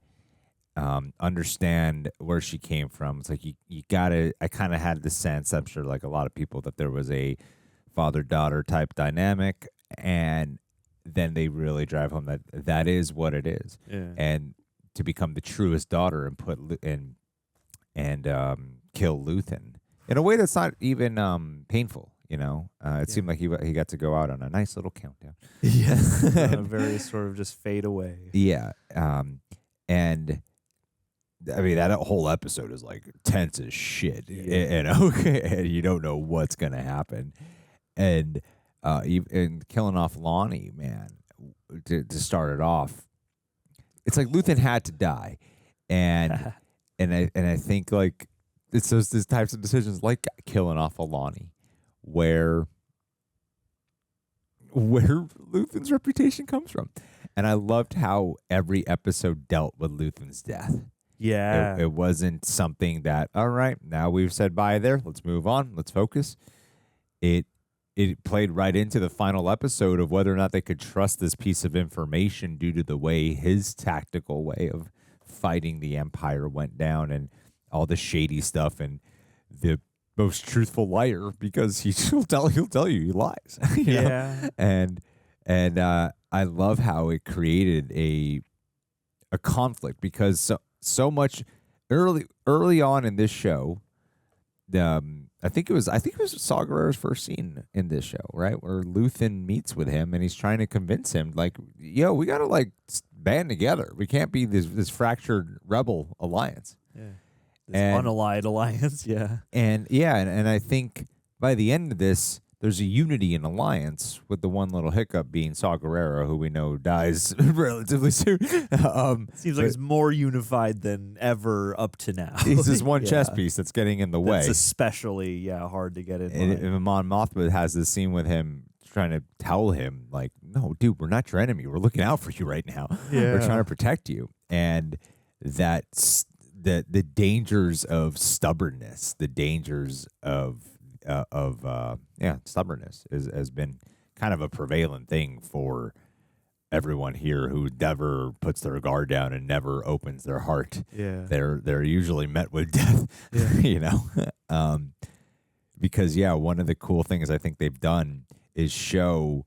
understand where she came from. It's like you gotta. I kind of had the sense, I'm sure, like a lot of people, that there was a father-daughter type dynamic, and then they really drive home that is what it is, and to become the truest daughter and put kill Luthen in a way that's not even painful. It seemed like he got to go out on a nice little countdown. Yes, very sort of just fade away. Yeah, and I mean that whole episode is like tense as shit, and you don't know what's gonna happen, and killing off Lonnie, man, to start it off, it's like Luthen had to die, and I think like it's those types of decisions like killing off Lonnie where Luthen's reputation comes from. And I loved how every episode dealt with Luthen's death. Yeah. It wasn't something that, all right, now we've said bye there, let's move on, let's focus. It played right into the final episode of whether or not they could trust this piece of information due to the way his tactical way of fighting the Empire went down, and all the shady stuff, and the most truthful liar, because he'll tell you he lies. Yeah. And I love how it created a conflict, because so much early on in this show, I think it was Saw Gerrera's first scene in this show, right, where Luthen meets with him and he's trying to convince him, like, yo, we gotta like band together. We can't be this fractured rebel alliance. Yeah. This unallied alliance, yeah. And I think by the end of this, there's a unity in alliance, with the one little hiccup being Saw Gerrera, who we know dies relatively soon. Seems like it's more unified than ever up to now. He's this one chess piece that's getting in the way. It's especially hard to get in. And Mon Mothma has this scene with him trying to tell him, like, no, dude, we're not your enemy. We're looking out for you right now. Yeah. We're trying to protect you. And that's the dangers of stubbornness, the dangers of stubbornness has been kind of a prevalent thing for everyone here who never puts their guard down and never opens their heart. Yeah. They're usually met with death. Yeah. Because one of the cool things I think they've done is show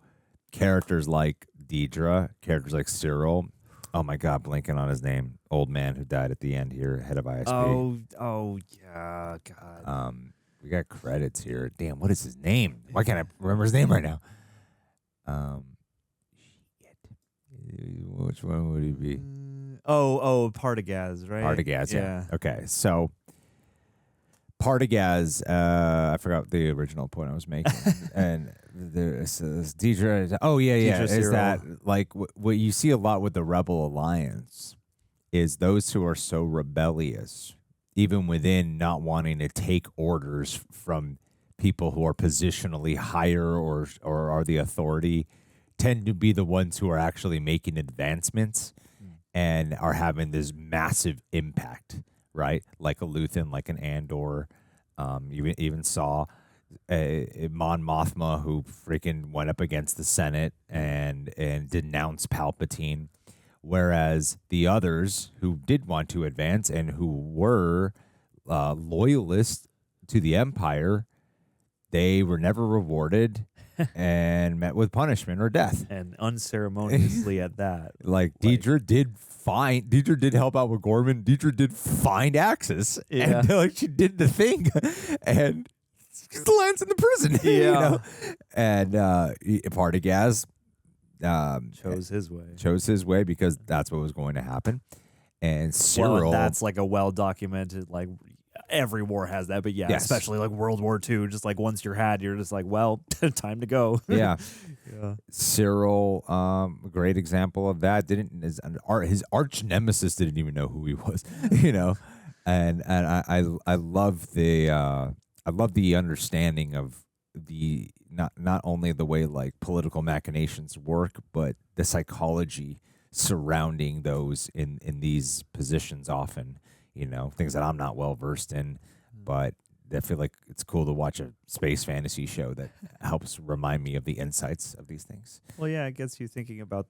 characters like Dedra, characters like Cyril. Oh my God, blanking on his name. Old man who died at the end here, head of ISB. Oh yeah, God. We got credits here. Damn, what is his name? Why can't I remember his name right now? Which one would he be? Partagaz, right? Partagaz, yeah. Okay, so Partagaz, I forgot the original point I was making. And there's Dedra. Oh, yeah. Is Cyril. that like what you see a lot with the Rebel Alliance is those who are so rebellious, even within not wanting to take orders from people who are positionally higher or are the authority, tend to be the ones who are actually making advancements and are having this massive impact, right? Like a Luthen, like an Andor. You even saw Mon Mothma, who freaking went up against the Senate and denounced Palpatine, whereas the others who did want to advance and who were loyalists to the Empire, they were never rewarded and met with punishment or death. And unceremoniously at that. Like Dedra did help out with Gorman. Dedra did find Axis. Yeah. And like she did the thing and just lands in the prison. Yeah. And Partagaz chose his way because that's what was going to happen. And Cyril, that's like a well documented, like every war has that, but Yes. especially like World War II, just like once you're just like, well, time to go. Yeah. Yeah. Cyril, a great example of that. His arch nemesis didn't even know who he was, and I love the understanding of the not only the way like political machinations work, but the psychology surrounding those in these positions often, things that I'm not well versed in, but I feel like it's cool to watch a space fantasy show that helps remind me of the insights of these things. Well, yeah, it gets you thinking about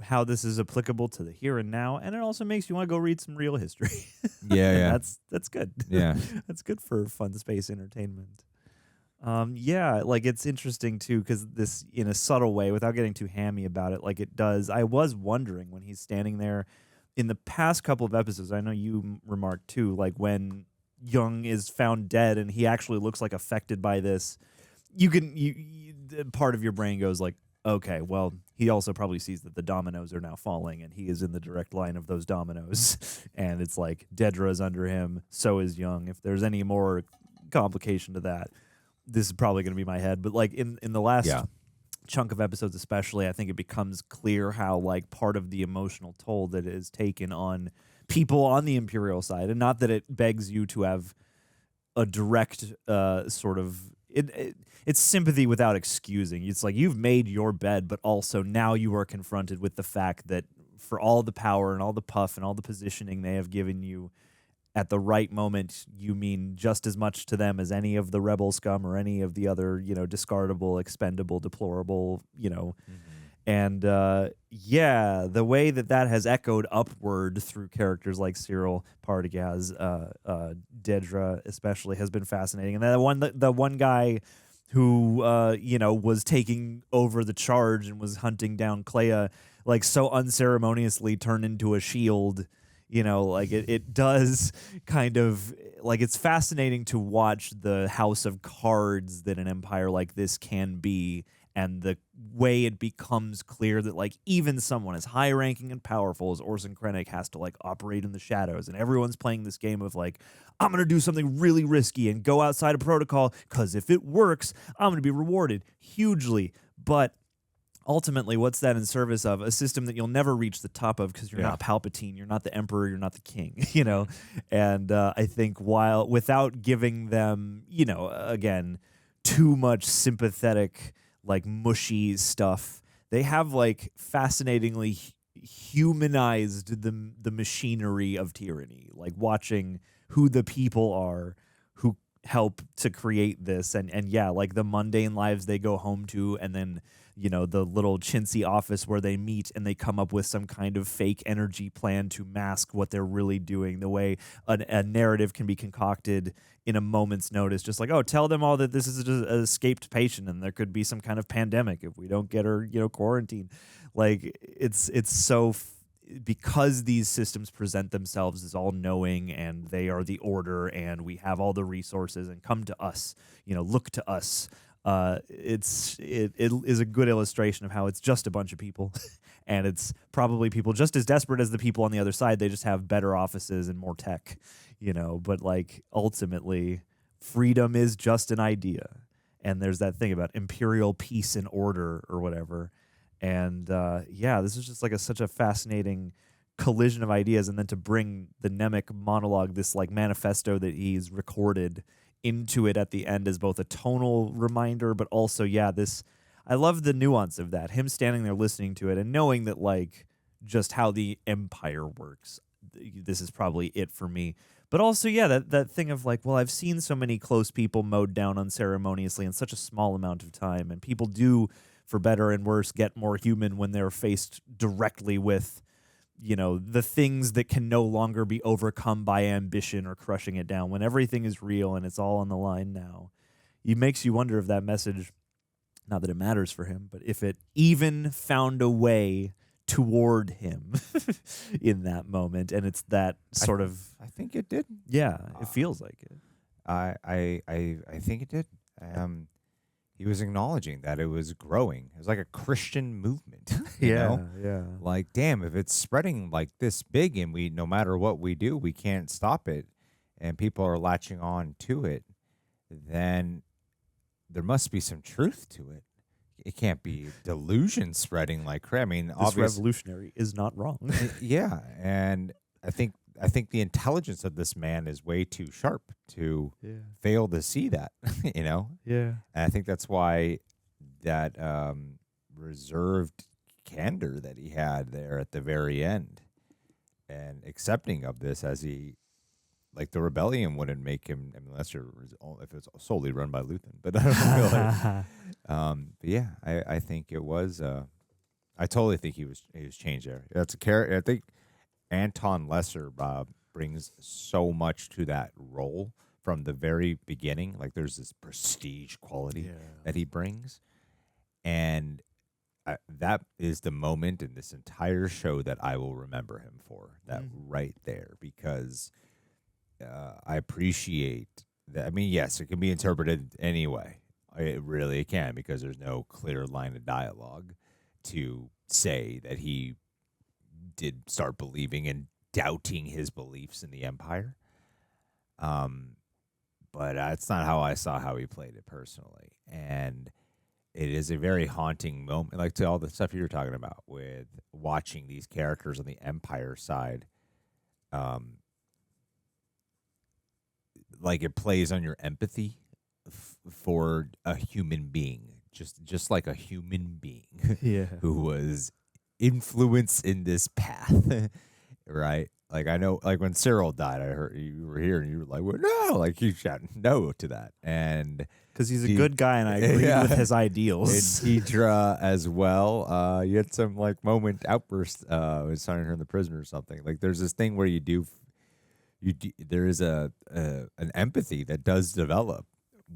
how this is applicable to the here and now, and it also makes you want to go read some real history. Yeah. That's good. Yeah. That's good for fun space entertainment. Like it's interesting too, because this, in a subtle way, without getting too hammy about it, like it does. I was wondering when he's standing there in the past couple of episodes. I know you remarked too, like when Young is found dead and he actually looks like affected by this. Part of your brain goes like, okay, well, he also probably sees that the dominoes are now falling and he is in the direct line of those dominoes. And it's like Dedra is under him, so is Young. If there's any more complication to that, this is probably going to be my head. But like in the last chunk of episodes especially, I think it becomes clear how like part of the emotional toll that is taken on people on the Imperial side, and not that it begs you to have a direct sort of it's sympathy without excusing. It's like you've made your bed, but also now you are confronted with the fact that for all the power and all the puff and all the positioning they have given you, at the right moment, you mean just as much to them as any of the rebel scum or any of the other, discardable, expendable, deplorable, And the way that has echoed upward through characters like Cyril, Partagaz, Dedra especially has been fascinating. And the one guy who was taking over the charge and was hunting down Kleya, like so unceremoniously turned into a shield. It does kind of like, it's fascinating to watch the house of cards that an empire like this can be, and the way it becomes clear that like even someone as high ranking and powerful as Orson Krennic has to like operate in the shadows, and everyone's playing this game of like, I'm going to do something really risky and go outside of protocol because if it works, I'm going to be rewarded hugely. But ultimately, what's that in service of? A system that you'll never reach the top of because you're not Palpatine, you're not the Emperor, you're not the King, And I think without giving them, again, too much sympathetic, like mushy stuff, they have like fascinatingly humanized the machinery of tyranny, like watching who the people are who help to create this, and yeah, like the mundane lives they go home to, and then the little chintzy office where they meet and they come up with some kind of fake energy plan to mask what they're really doing, the way a narrative can be concocted in a moment's notice, just like, oh, tell them all that this is an escaped patient and there could be some kind of pandemic if we don't get her quarantined. Like it's so because these systems present themselves as all knowing and they are the order and we have all the resources and come to us, look to us. It is a good illustration of how it's just a bunch of people and it's probably people just as desperate as the people on the other side. They just have better offices and more tech, but like ultimately freedom is just an idea. And there's that thing about imperial peace and order or whatever. And this is just like such a fascinating collision of ideas. And then to bring the Nemik monologue, this like manifesto that he's recorded, into it at the end as both a tonal reminder, but also, I love the nuance of that. Him standing there listening to it and knowing that like just how the Empire works. This is probably it for me. But also, that thing of like, well, I've seen so many close people mowed down unceremoniously in such a small amount of time, and people do, for better and worse, get more human when they're faced directly with, the things that can no longer be overcome by ambition or crushing it down. When everything is real and it's all on the line now, it makes you wonder if that message, not that it matters for him, but if it even found a way toward him in that moment. And it's that sort of... I think it did. Yeah, it feels like it. I think it did. He was acknowledging that it was growing. It was like a Christian movement. You know? Yeah. Like, damn, if it's spreading like this big and no matter what we do, we can't stop it, and people are latching on to it, then there must be some truth to it. It can't be delusion spreading like crap. I mean, this revolutionary is not wrong. Yeah, and I think the intelligence of this man is way too sharp to fail to see that, Yeah. And I think that's why that reserved candor that he had there at the very end and accepting of this as he, like the rebellion wouldn't make him, unless if it's solely run by Luthen, but I don't feel but I think it was, I totally think he was changed there. That's a character. I think Anton Lesser brings so much to that role from the very beginning. Like there's this prestige quality that he brings, and that is the moment in this entire show that I will remember him for. That right there, because I appreciate that. I mean, yes, it can be interpreted anyway. It can, because there's no clear line of dialogue to say that he did start believing and doubting his beliefs in the Empire. But that's not how I saw how he played it personally. And it is a very haunting moment, like to all the stuff you were talking about with watching these characters on the Empire side. Like it plays on your empathy for a human being, just like a human being who was influenced in this path, right? Like I know, like when Cyril died, I heard you were here and you were like, well, no, like you shouted no to that, and because he's a good guy and I agree with his ideals. And Dedra as well. You had some like moment outburst when signing her in the prison or something. Like there's this thing where there is an empathy that does develop,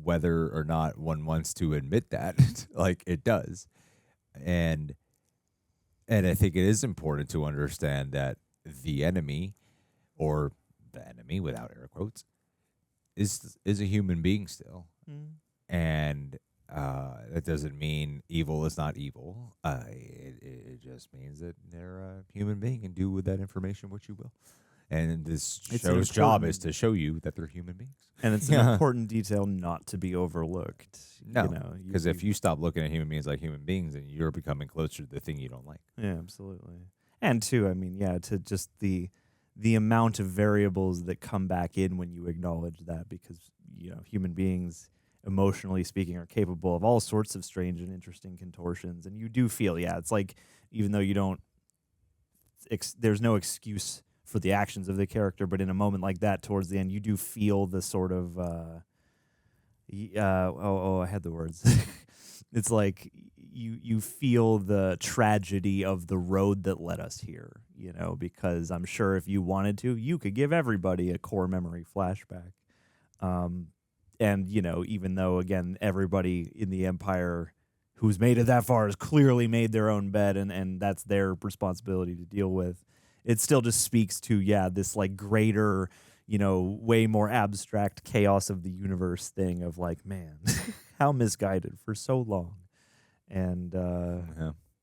whether or not one wants to admit that, like it does, and I think it is important to understand that the enemy, or the enemy without air quotes, is a human being still, and that doesn't mean evil is not evil. It just means that they're a human being and do with that information what you will. And this show's job is to show you that they're human beings. And it's an important detail not to be overlooked. No, because if you stop looking at human beings like human beings, then you're becoming closer to the thing you don't like. Yeah, absolutely. And too, I mean, to just the amount of variables that come back in when you acknowledge that, because, human beings, emotionally speaking, are capable of all sorts of strange and interesting contortions. And you do feel, it's like, even though you don't, there's no excuse for the actions of the character, but in a moment like that towards the end, you do feel the sort of I had the words. It's like you feel the tragedy of the road that led us here, you know, because I'm sure if you wanted to, you could give everybody a core memory flashback. And, you know, even though, again, everybody in the Empire who's made it that far has clearly made their own bed, and that's their responsibility to deal with, it still just speaks to, this like greater, you know, way more abstract chaos of the universe thing of like, man, how misguided for so long. And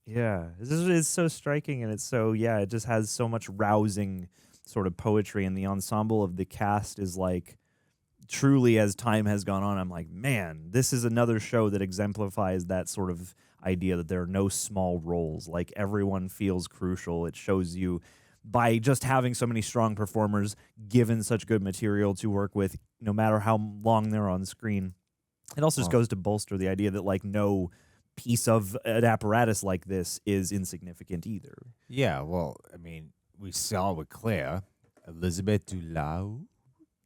it's so striking, and it's so, it just has so much rousing sort of poetry, and the ensemble of the cast is like, truly, as time has gone on, I'm like, man, this is another show that exemplifies that sort of idea that there are no small roles. Like, everyone feels crucial. It shows you by just having so many strong performers given such good material to work with, no matter how long they're on screen. It also just goes to bolster the idea that, like, no piece of an apparatus like this is insignificant either. Yeah, well, I mean, we saw with Kleya, Elizabeth Dulau.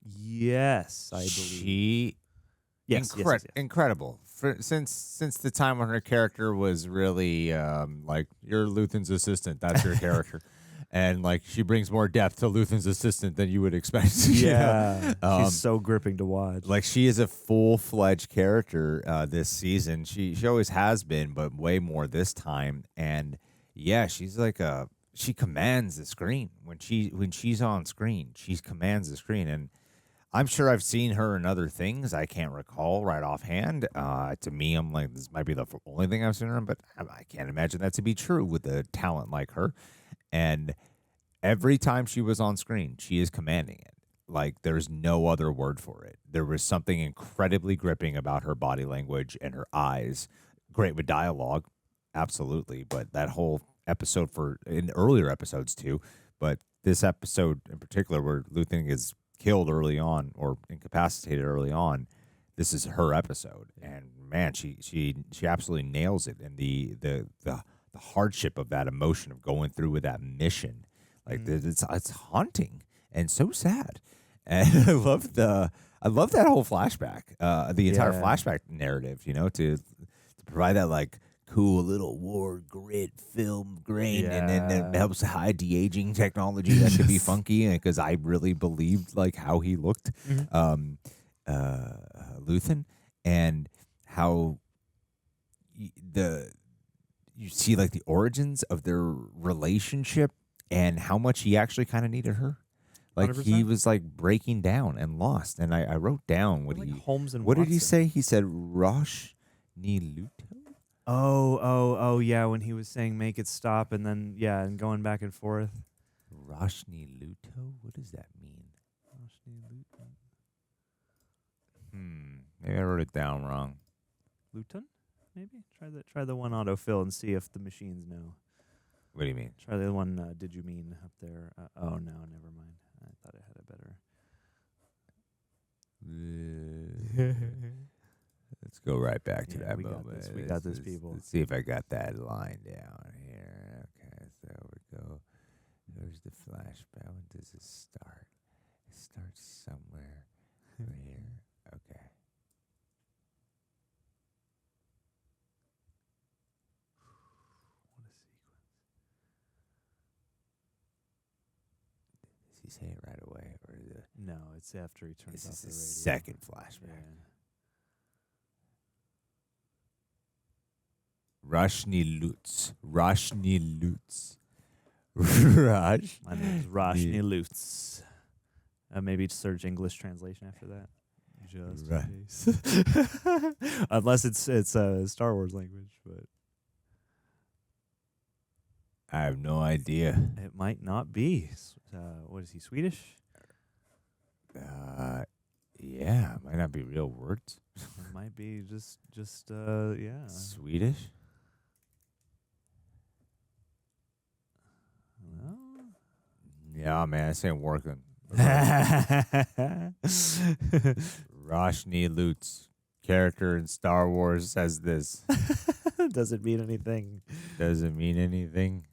Yes, I believe. She, yes. Incredible. Since the time when her character was really like, you're Luthen's assistant, that's your character. And like, she brings more depth to Luthen's assistant than you would expect. Yeah, she's so gripping to watch. Like, she is a full-fledged character this season. She always has been, but way more this time. And yeah, she's like she commands the screen when she's on screen. She commands the screen, and I'm sure I've seen her in other things. I can't recall right offhand. To me, I'm like, this might be the only thing I've seen her in, but I can't imagine that to be true with a talent like her. And every time she was on screen, she is commanding it. Like, there's no other word for it. There was something incredibly gripping about her body language and her eyes. Great with dialogue, absolutely. But that whole episode, in earlier episodes too, but this episode in particular where Luthen is killed early on or incapacitated early on, this is her episode. And man, she absolutely nails it. And the hardship of that emotion of going through with that mission, like it's haunting and so sad. And I love that whole flashback, the entire flashback narrative, you know, to provide that like cool little war grit film grain, and then it helps hide the aging technology that could be funky, because I really believed like how he looked, Luthen, and how you see like the origins of their relationship and how much he actually kind of needed her. Like 100%. He was like breaking down and lost. And I wrote down what Holmes and what Watson. did he say? He said Rosh ni Luto. Oh, yeah, when he was saying make it stop, and then and going back and forth. Roshni Luto? What does that mean? Roshni Luto. Maybe I wrote it down wrong. Luthen? Maybe? Try the one autofill and see if the machines know. What do you mean? Try the one did you mean up there. Oh no, never mind. I thought it had a better. Let's go right back to that we moment. Got this. We got this, people. Let's see if I got that line down here. Okay, so there we go. There's the flashback. When does it start? It starts somewhere here. Okay. What a sequence. Does he say it right away, or is it? No, it's after he turns off the radio. Second flashback. Roshni Lutz. Raj. My name is Roshni Lutz. Maybe search English translation after that. Just in case. Unless it's a Star Wars language, but I have no idea. It might not be. What is he, Swedish? Yeah, it might not be real words. It might be just Swedish? No. Yeah, man, this ain't working. Roshni Lutz, character in Star Wars, says this. Does it mean anything? Does it mean anything?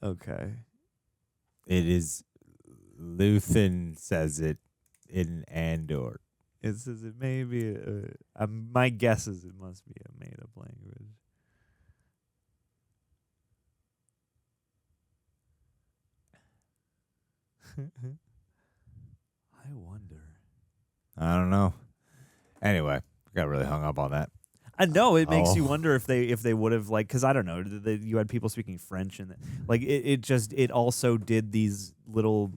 Okay. It is. Luthen says it in Andor. It says it may be. My guess is it must be a made-up language. I wonder. I don't know. Anyway, got really hung up on that. I know it makes you wonder if they would have, like, because I don't know, you had people speaking French and like it also did these little.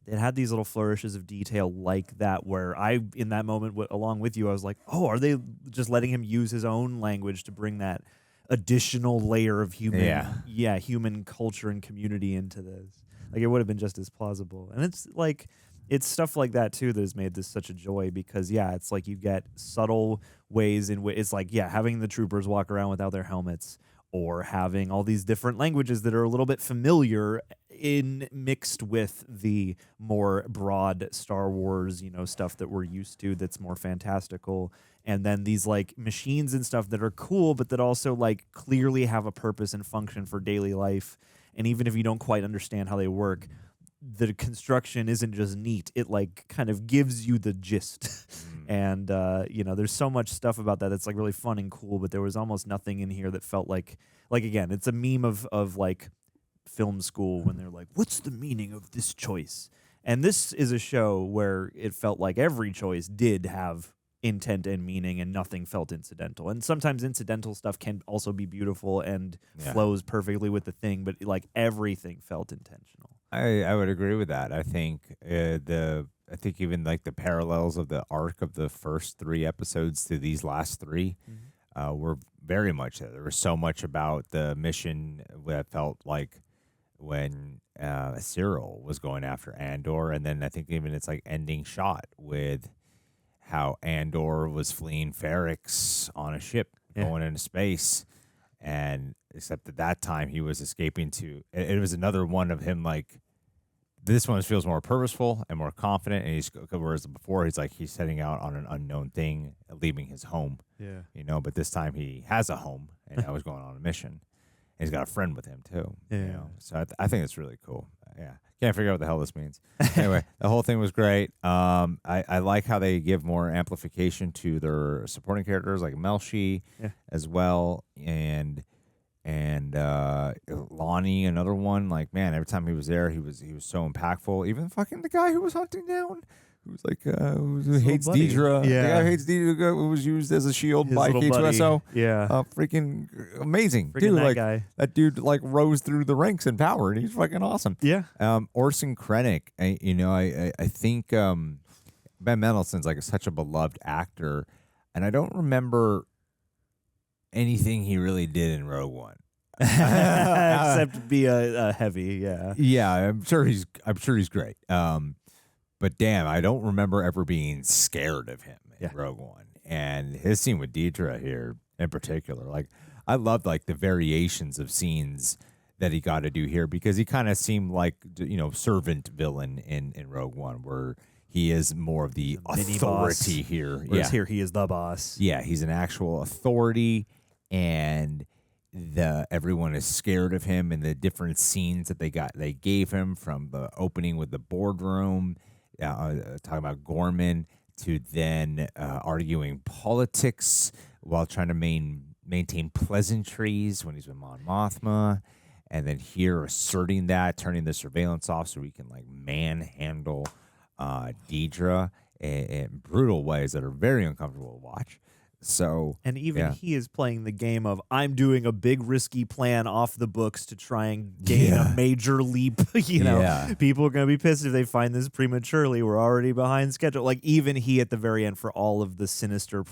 It had these little flourishes of detail like that, where I, in that moment, along with you, I was like, oh, are they just letting him use his own language to bring that additional layer of human culture and community into this? Like, it would have been just as plausible. And it's like, it's stuff like that, too, that has made this such a joy because, it's like you get subtle ways in which it's like, having the troopers walk around without their helmets, or having all these different languages that are a little bit familiar mixed with the more broad Star Wars, stuff that we're used to that's more fantastical. And then these like machines and stuff that are cool, but that also like clearly have a purpose and function for daily life. And even if you don't quite understand how they work, the construction isn't just neat. It like kind of gives you the gist. And, there's so much stuff about that that's like really fun and cool, but there was almost nothing in here that felt like again, it's a meme of like film school when they're like, what's the meaning of this choice? And this is a show where it felt like every choice did have intent and meaning and nothing felt incidental. And sometimes incidental stuff can also be beautiful and flows perfectly with the thing, but like everything felt intentional. I would agree with that. I think I think even like the parallels of the arc of the first 3 episodes to these last 3 were very much there. There was so much about the mission that felt like when Cyril was going after Andor, and then I think even it's like ending shot with how Andor was fleeing Ferrix on a ship going into space, and except at that time he was escaping to. It was another one of him like. This one feels more purposeful and more confident, and whereas before he's setting out on an unknown thing, leaving his home. Yeah. But this time he has a home, and now he's going on a mission. And he's got a friend with him too. Yeah. So I think it's really cool. Yeah. Can't figure out what the hell this means. Anyway, the whole thing was great. I like how they give more amplification to their supporting characters like Melshi as well, and Lonnie, another one. Like, man, every time he was there, he was so impactful. Even fucking the guy who was hunting down, who was like who hates Dedra. The guy who hates Dedra, who was used as a shield by K2SO. Freaking amazing Freaking dude. that Like guy. that dude, like rose through the ranks in power, and he's fucking awesome. Yeah. Orson Krennic. I think Ben Mendelsohn's like such a beloved actor, and I don't remember anything he really did in Rogue One. Except be a heavy, I'm sure he's great. But damn, I don't remember ever being scared of him in Rogue One. And his scene with Dedra here in particular, like I loved like the variations of scenes that he got to do here, because he kind of seemed like servant villain in Rogue One, where he is more of the authority here. Whereas here he is the boss. Yeah, he's an actual authority, and everyone is scared of him, and the different scenes that they gave him, from the opening with the boardroom, talking about Gorman, to then arguing politics while trying to maintain pleasantries when he's with Mon Mothma, and then here asserting that, turning the surveillance off so we can like manhandle Dedra in brutal ways that are very uncomfortable to watch. So, and even he is playing the game of, I'm doing a big risky plan off the books to try and gain a major leap. People are going to be pissed if they find this prematurely. We're already behind schedule. Like, even he at the very end, for all of the sinister,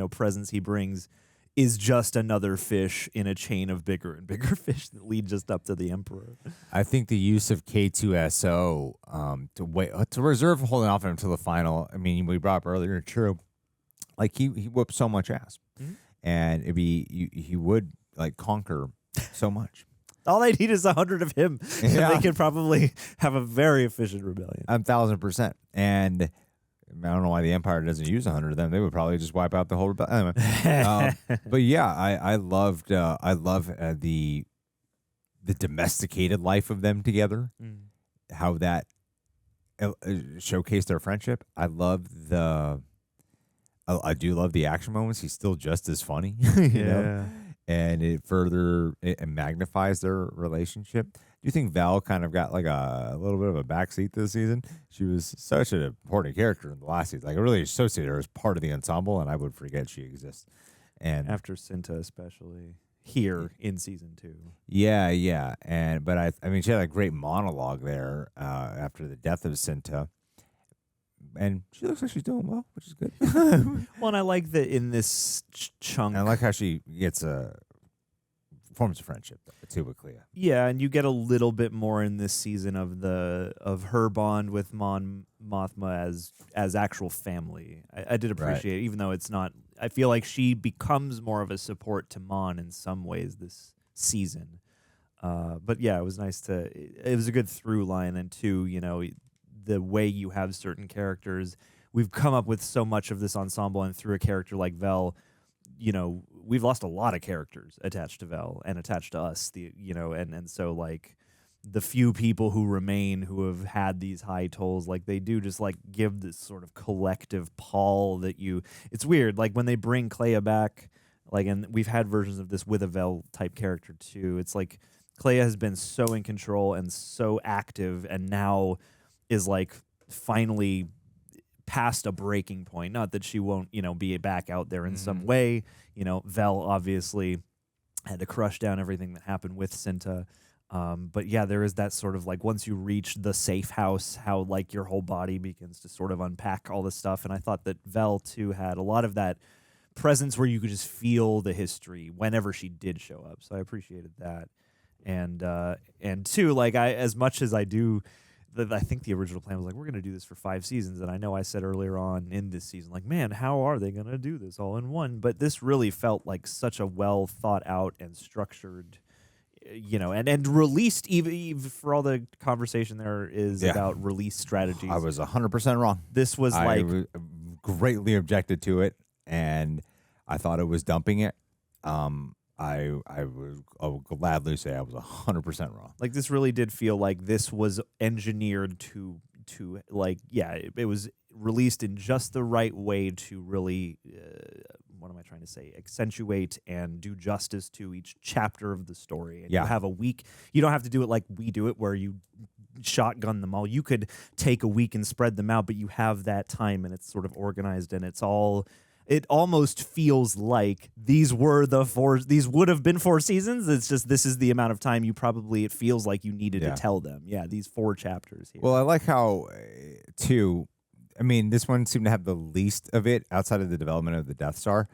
presence he brings, is just another fish in a chain of bigger and bigger fish that lead just up to the Emperor. I think the use of K2SO to reserve holding off until the final. I mean, we brought up earlier, true. Like he whooped so much ass, and he would like conquer so much. All they need is 100 of him, and they could probably have a very efficient rebellion. 1,000%. And I don't know why the Empire doesn't use 100 of them. They would probably just wipe out the whole rebellion. Anyway, but yeah, I love the the domesticated life of them together, how that showcased their friendship. I do love the action moments. He's still just as funny, you know, and it magnifies their relationship. Do you think Val kind of got like a little bit of a backseat this season? She was such an important character in the last season. Like I really associated her as part of the ensemble, and I would forget she exists. And after Cinta, especially here in season 2. Yeah. But I mean, she had a great monologue there after the death of Cinta. And she looks like she's doing well, which is good. Well, and I like that in this chunk. And I like how she gets forms of friendship too with Kleya. Yeah, and you get a little bit more in this season of her bond with Mon Mothma as actual family. I did appreciate it, even though it's not. I feel like she becomes more of a support to Mon in some ways this season. But yeah, it was nice to. It was a good through line, and too, you know, the way you have certain characters. We've come up with so much of this ensemble, and through a character like Vel, you know, we've lost a lot of characters attached to Vel and attached to us. And so like the few people who remain who have had these high tolls, like they do just like give this sort of collective pall that it's weird. Like when they bring Kleya back, like, and we've had versions of this with a Vel type character too. It's like Kleya has been so in control and so active, and now is like finally past a breaking point. Not that she won't, you know, be back out there in some way. You know, Vel obviously had to crush down everything that happened with Cinta. But yeah, there is that sort of like once you reach the safe house, how like your whole body begins to sort of unpack all this stuff. And I thought that Vel too had a lot of that presence where you could just feel the history whenever she did show up. So I appreciated that. And two, like as much as I do, I think the original plan was like, we're going to do this for 5 seasons. And I know I said earlier on in this season, like, man, how are they going to do this all in one? But this really felt like such a well thought out and structured, you know, and released, even for all the conversation there is about release strategies. I was 100% wrong. This was I greatly objected to it, and I thought it was dumping it. I will gladly say I was 100% wrong. Like this really did feel like this was engineered to like, yeah, it was released in just the right way to really, what am I trying to say, accentuate and do justice to each chapter of the story. And you have a week. You don't have to do it like we do it, where you shotgun them all. You could take a week and spread them out, but you have that time, and it's sort of organized, and it's all. It almost feels like these would have been 4 seasons. It's just this is the amount of time it feels like you needed to tell them. Yeah, these 4 chapters here. Well, I like how, too, I mean, this one seemed to have the least of it outside of the development of the Death Star.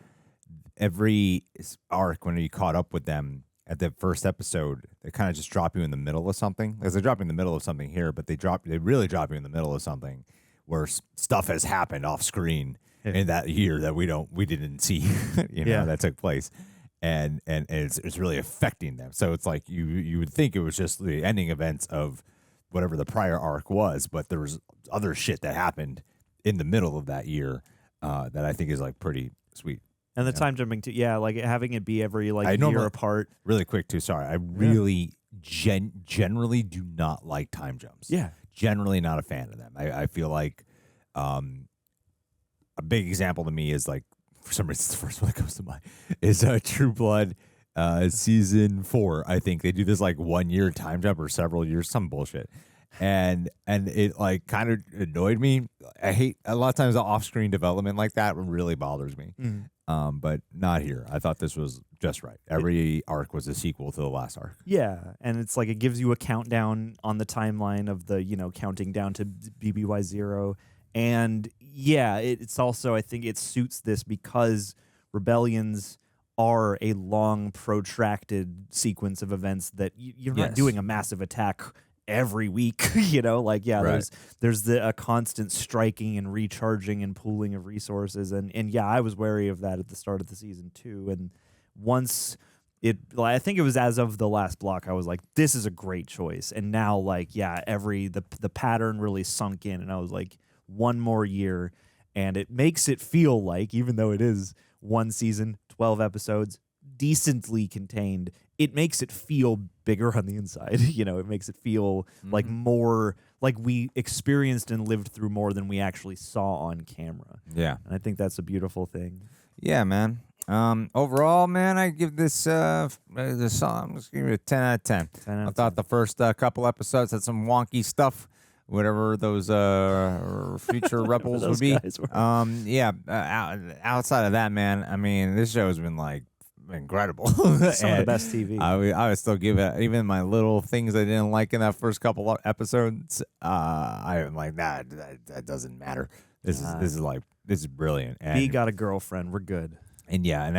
Every arc, when you caught up with them at the first episode, they kind of just drop you in the middle of something. Because they drop you in the middle of something here, but they really drop you in the middle of something where stuff has happened off screen in that year that we didn't see, that took place, and it's really affecting them. So it's like you would think it was just the ending events of whatever the prior arc was, but there was other shit that happened in the middle of that year that I think is like pretty sweet. And the time jumping too, like having it be every year apart. Really quick too. Sorry, I really generally do not like time jumps. Yeah, generally not a fan of them. I feel like. A big example to me is like, for some reason, the first one that comes to mind is True Blood season 4. I think they do this like 1 year time jump or several years, some bullshit, and it like kind of annoyed me. I hate a lot of times the off-screen development like that really bothers me. But not here. I thought this was just right. Every arc was a sequel to the last arc. Yeah, and it's like it gives you a countdown on the timeline of the counting down to BBY 0. And yeah, it's also, I think it suits this because rebellions are a long, protracted sequence of events that you're not doing a massive attack every week, there's a constant striking and recharging and pooling of resources. And yeah, I was wary of that at the start of the season too. And once I think it was as of the last block, I was like, this is a great choice. And now the pattern really sunk in, and I was like, 1 more year, and it makes it feel like, even though it is 1 season, 12 episodes, decently contained, it makes it feel bigger on the inside. You know, it makes it feel like more like we experienced and lived through more than we actually saw on camera. Yeah. And I think that's a beautiful thing. Yeah, man. Overall, man, I give this song, I'm just giving it a 10 out of 10. I thought the first couple episodes had some wonky stuff, whatever those future rebels would be. Outside of that, man, I mean, this show has been like incredible. Some of the best TV. I would still give it, even my little things I didn't like in that first couple of episodes. I'm like, nah, that doesn't matter. This is brilliant. And B got a girlfriend. We're good. And yeah, and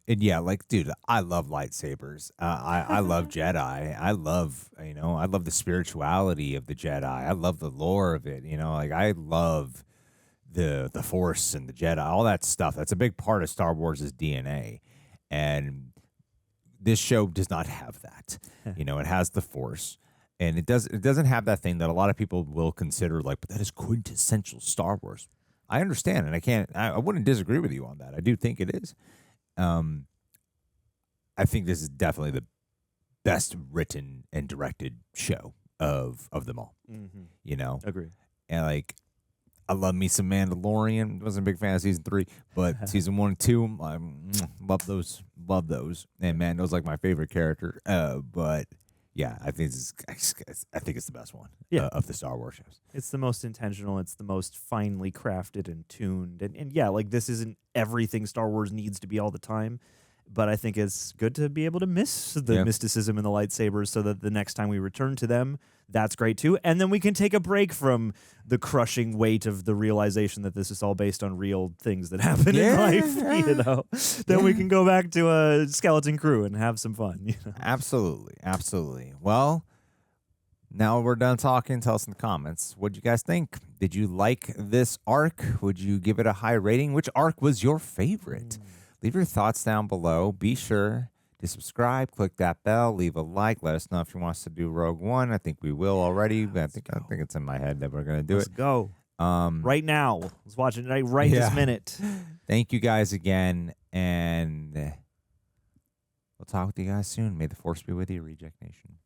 yeah, like, dude, I love lightsabers. I love Jedi. I love the spirituality of the Jedi. I love the lore of it. You know, like I love the Force and the Jedi, all that stuff. That's a big part of Star Wars' DNA. And this show does not have that. You know, it has the Force. And it doesn't have that thing that a lot of people will consider like, but that is quintessential Star Wars. I understand, and I wouldn't disagree with you on that. I do think it is. I think this is definitely the best written and directed show of them all. Mm-hmm. You know? Agree. And like, I love me some Mandalorian. Wasn't a big fan of season 3, but season 1 and 2, I love those. Love those. And Mando's like my favorite character. But yeah, I think it's the best one of the Star Wars shows. It's the most intentional. It's the most finely crafted and tuned. And yeah, like this isn't everything Star Wars needs to be all the time. But I think it's good to be able to miss the mysticism in the lightsabers so that the next time we return to them, that's great too. And then we can take a break from the crushing weight of the realization that this is all based on real things that happen in life, you know. Then we can go back to a skeleton crew and have some fun. You know? Absolutely. Absolutely. Well, now we're done talking. Tell us in the comments. What'd you guys think? Did you like this arc? Would you give it a high rating? Which arc was your favorite? Leave your thoughts down below. Be sure to subscribe, click that bell, leave a like. Let us know if you want us to do Rogue One. I think we will already. I think it's in my head that we're going to do it. Let's go. Right now. Let's watch it right this minute. Thank you guys again, and we'll talk with you guys soon. May the Force be with you, Reject Nation.